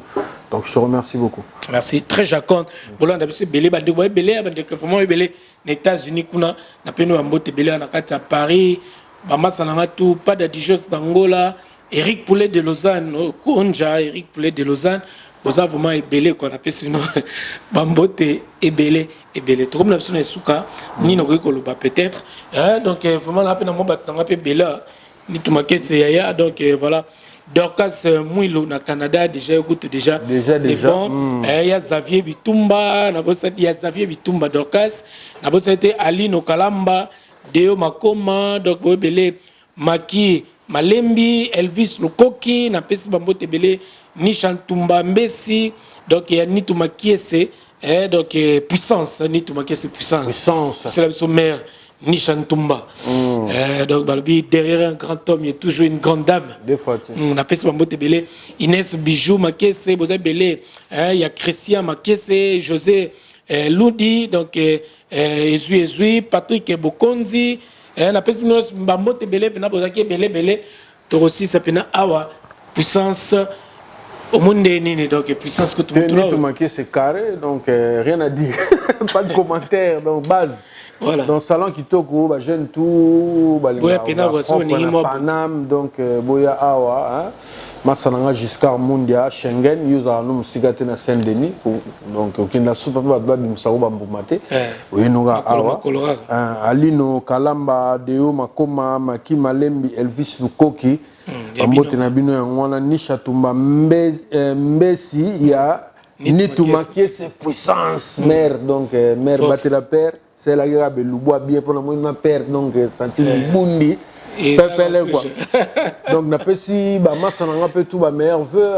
Donc je te remercie beaucoup. Merci. Très jacon. Bon, on a vu belé, vraiment belé. Les États-Unis, on a pu nous emboter belé à Paris. Bama Sanamatou, pas de Dijos d'Angola, Eric Poulet de Lausanne, Konja, Eric Poulet de Lausanne, vous avez vraiment ébélé, quoi, on appelle ça, Bambote, ébélé. Tout comme l'absolu est souka, ni no koloba peut-être, donc vraiment la peine à moi, on appelle Bela, ni tout maquet, c'est Yaya, donc voilà. Dorcas Mouilo na Canada, déjà, écoute, déjà c'est bon. Il y a Xavier Bitumba, il y a Xavier Bitumba, Dorcas, il y a Ali Nokalamba, Deo Makoma, donc Belé, Maki, Malembi, Elvis Lukoki, Napesi Bambote Belé, Nishantumba Mbesi, donc il y a Nituma Kiese, donc puissance, Nituma Kiese puissance. C'est la mère, Nishantumba. Donc derrière un grand homme, il y a toujours une grande dame. Des fois, on appelle ça Bambote Belé, Inès Bijou Makese, Bozé Belé, il y a Christian Makese, José. Ludi, donc Ezui, Patrick Bokonzi, la personne Bambote Belé, Penabozaki Belé, aussi ça pena awa, puissance au monde nini, donc puissance que tout le monde. C'est carré, donc rien à dire, pas de commentaire, donc base. Voilà. Dans le salon qui toko, jeune tout, Panam, donc Boya Awa, Massananga Giscard Mundia, Schengen, Yuza Num Sigatena Saint-Denis, donc aucune la soupe de Moussauba Mboumate, Ouinouga Awa, Alino Kalamba, Deo Makoma, Maki Malembi, Elvis Lukoki, Ambote Nabino Yangwana, Nishatumba Mbesi, il y a Nitumaki, c'est puissance, mère, donc mère battre la paire. C'est la guerre de Loubois bien pour ma père, donc senti Bundi. Quoi. Donc, n'a pas si Massananga peut tout, meilleur vœu,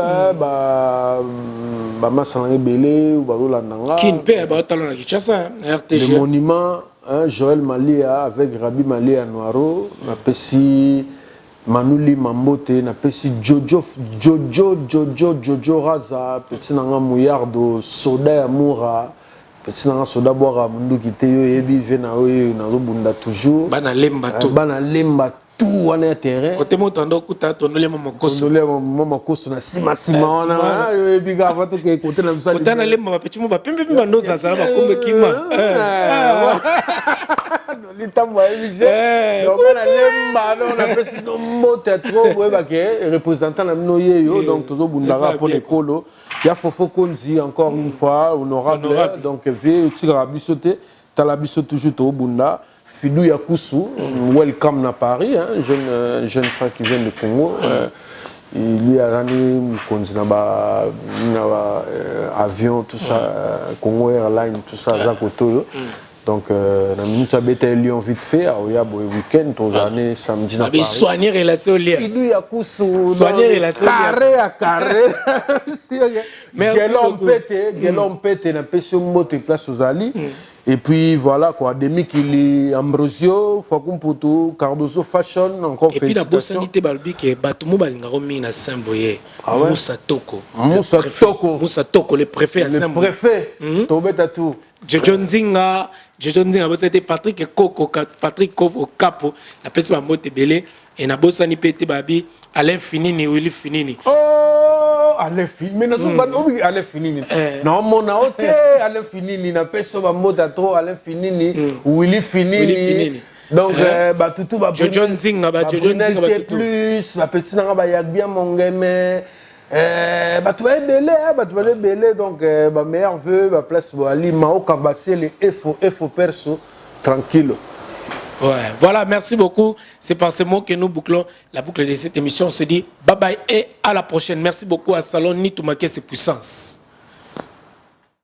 Massananga Belé ou Barolandanga. Qui ne paie pas talon à Kinshasa, RTG. Le monument, Joël Malia avec Rabi Malia Noiro, n'a pas si Manouli Mambote, n'a pas si Jojo Raza, petit Nanga Mouillardo, Soda Amoura. Petit nanga soda boira mundu kite yo yebi vena oyo na robunda toujours bana lemba tout wana terrain côté motando kuta tonole mama koso na sima wana yo yebi ga vato ke côté na msali kotana lemba petit mo ba pembe ndo za sala ba kombe kima litambo ebije donc na lemba no na pesi no mbote trop boye ba ke représentant na noye yo donc tozo bundara pour l'école. Il y a Fofo Konzi, encore une fois, honorable. Donc, vieux Tigarabisote, Talabiso toujours au Bunda. Fidou Yakusu, welcome à Paris, jeune frère qui vient de Congo. lui a ramené avion, tout ça, Congo Airlines, tout ça, Jacques Otto. Donc, na minute à bête Lyon vite fait, il y a un week-end, tous années, samedi na Paris. Soigner relation Lyon. Il a cousu. Soigner relation carré à carré. Merci beaucoup. Gelon pète, na pêche moto place aux Ali. Et puis voilà quoi, Demi Kili, Ambrosio, Fakum Poto, Cardozo Fashion, encore et puis la bosse sanité balbi que Batumo balingaromi na Saint-Boyer. Moussa Toko. Moussa Toko, le préfet à Saint-Boyer. Le préfet. Tobeta tout. John Zinga, c'était Patrick Koko, Patrick Koko Capo, la personne mote belé et na bossa ni pété babi Alain Finini ou Willy Finini. Oh, Alain Finini, mais nous sommes Alain Finini. Non, mon hôte Alain Finini, na personne mote trop Alain Finini ou Willy Finini. Donc bah tout va John Zinga, bah John Zinga plus, la petite nanga ba yak bien mon game. Bah tu vas belé, donc bah meilleur vœu, bah place Ali Mao Kabassi les FO perso tranquille. Ouais, voilà, merci beaucoup. C'est par ces mots que nous bouclons la boucle de cette émission. On se dit bye bye et à la prochaine. Merci beaucoup à Salon Nitoumake, c'est puissance.